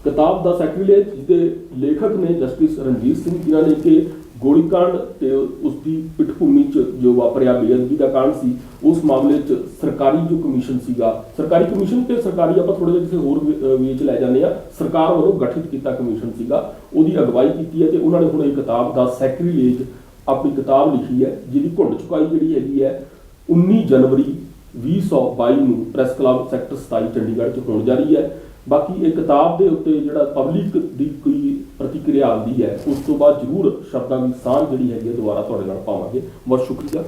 ਕਿਤਾਬ ਦਾ ਸੈਕਰੀਲੇਜ ਦੇ ਲੇਖਕ ਨੇ ਜਸਟਿਸ ਰਣਜੀਤ ਸਿੰਘ, ਜਿਨ੍ਹਾਂ ਨੇ ਕਿ ਗੋਲੀकांड ਤੇ ਉਸ ਦੀ ਪਿੱਠਭੂਮੀ 'ਚ ਜੋ ਵਾਪਰਿਆ ਬੇਅਦਬੀ ਦਾ ਕਾਂਡ ਸੀ, ਉਸ ਮਾਮਲੇ 'ਚ ਸਰਕਾਰੀ ਜੋ ਕਮਿਸ਼ਨ ਸੀਗਾ, ਸਰਕਾਰੀ ਕਮਿਸ਼ਨ ਤੇ ਸਰਕਾਰੀ ਆਪਾਂ ਥੋੜ੍ਹੇ ਜਿਹੇ ਕਿਸੇ ਹੋਰ ਵੇਚ ਲੈ ਜਾਂਦੇ ਆ, ਸਰਕਾਰ ਵੱਲੋਂ ਗਠਿਤ ਕੀਤਾ ਕਮਿਸ਼ਨ ਸੀਗਾ, ਉਹਦੀ ਅਗਵਾਈ ਕੀਤੀ ਹੈ ਤੇ ਉਹਨਾਂ ਨੇ ਹੁਣ ਇਹ ਕਿਤਾਬ ਦਾ ਸੈਕਰੀਲੇਜ ਆਪਣੀ ਕਿਤਾਬ ਲਿਖੀ ਹੈ, ਜਿਹਦੀ ਘੁੰਡ ਚੁਕਾਈ ਜਿਹੜੀ ਹੈਗੀ ਹੈ 19 ਜਨਵਰੀ 2022 ਨੂੰ ਪ੍ਰੈਸ ਕਲੱਬ ਸੈਕਟਰ 27 ਚੰਡੀਗੜ੍ਹ 'ਚ ਹੋਣ ਜਾ ਰਹੀ ਹੈ। ਬਾਕੀ ਇਹ ਕਿਤਾਬ ਦੇ ਉੱਤੇ ਜਿਹੜਾ ਪਬਲਿਕ ਦੀ ਕੋਈ ਪ੍ਰਤੀਕਿਰਿਆ ਆਉਂਦੀ ਹੈ ਉਸ ਤੋਂ ਬਾਅਦ ਜ਼ਰੂਰ ਸ਼ਬਦਾਂ ਦੀ ਸਾਂਝ ਜਿਹੜੀ ਹੈਗੀ ਹੈ ਦੁਬਾਰਾ ਤੁਹਾਡੇ ਨਾਲ ਪਾਵਾਂਗੇ। ਬਹੁਤ ਸ਼ੁਕਰੀਆ।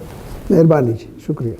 ਮਿਹਰਬਾਨੀ ਜੀ, ਸ਼ੁਕਰੀਆ।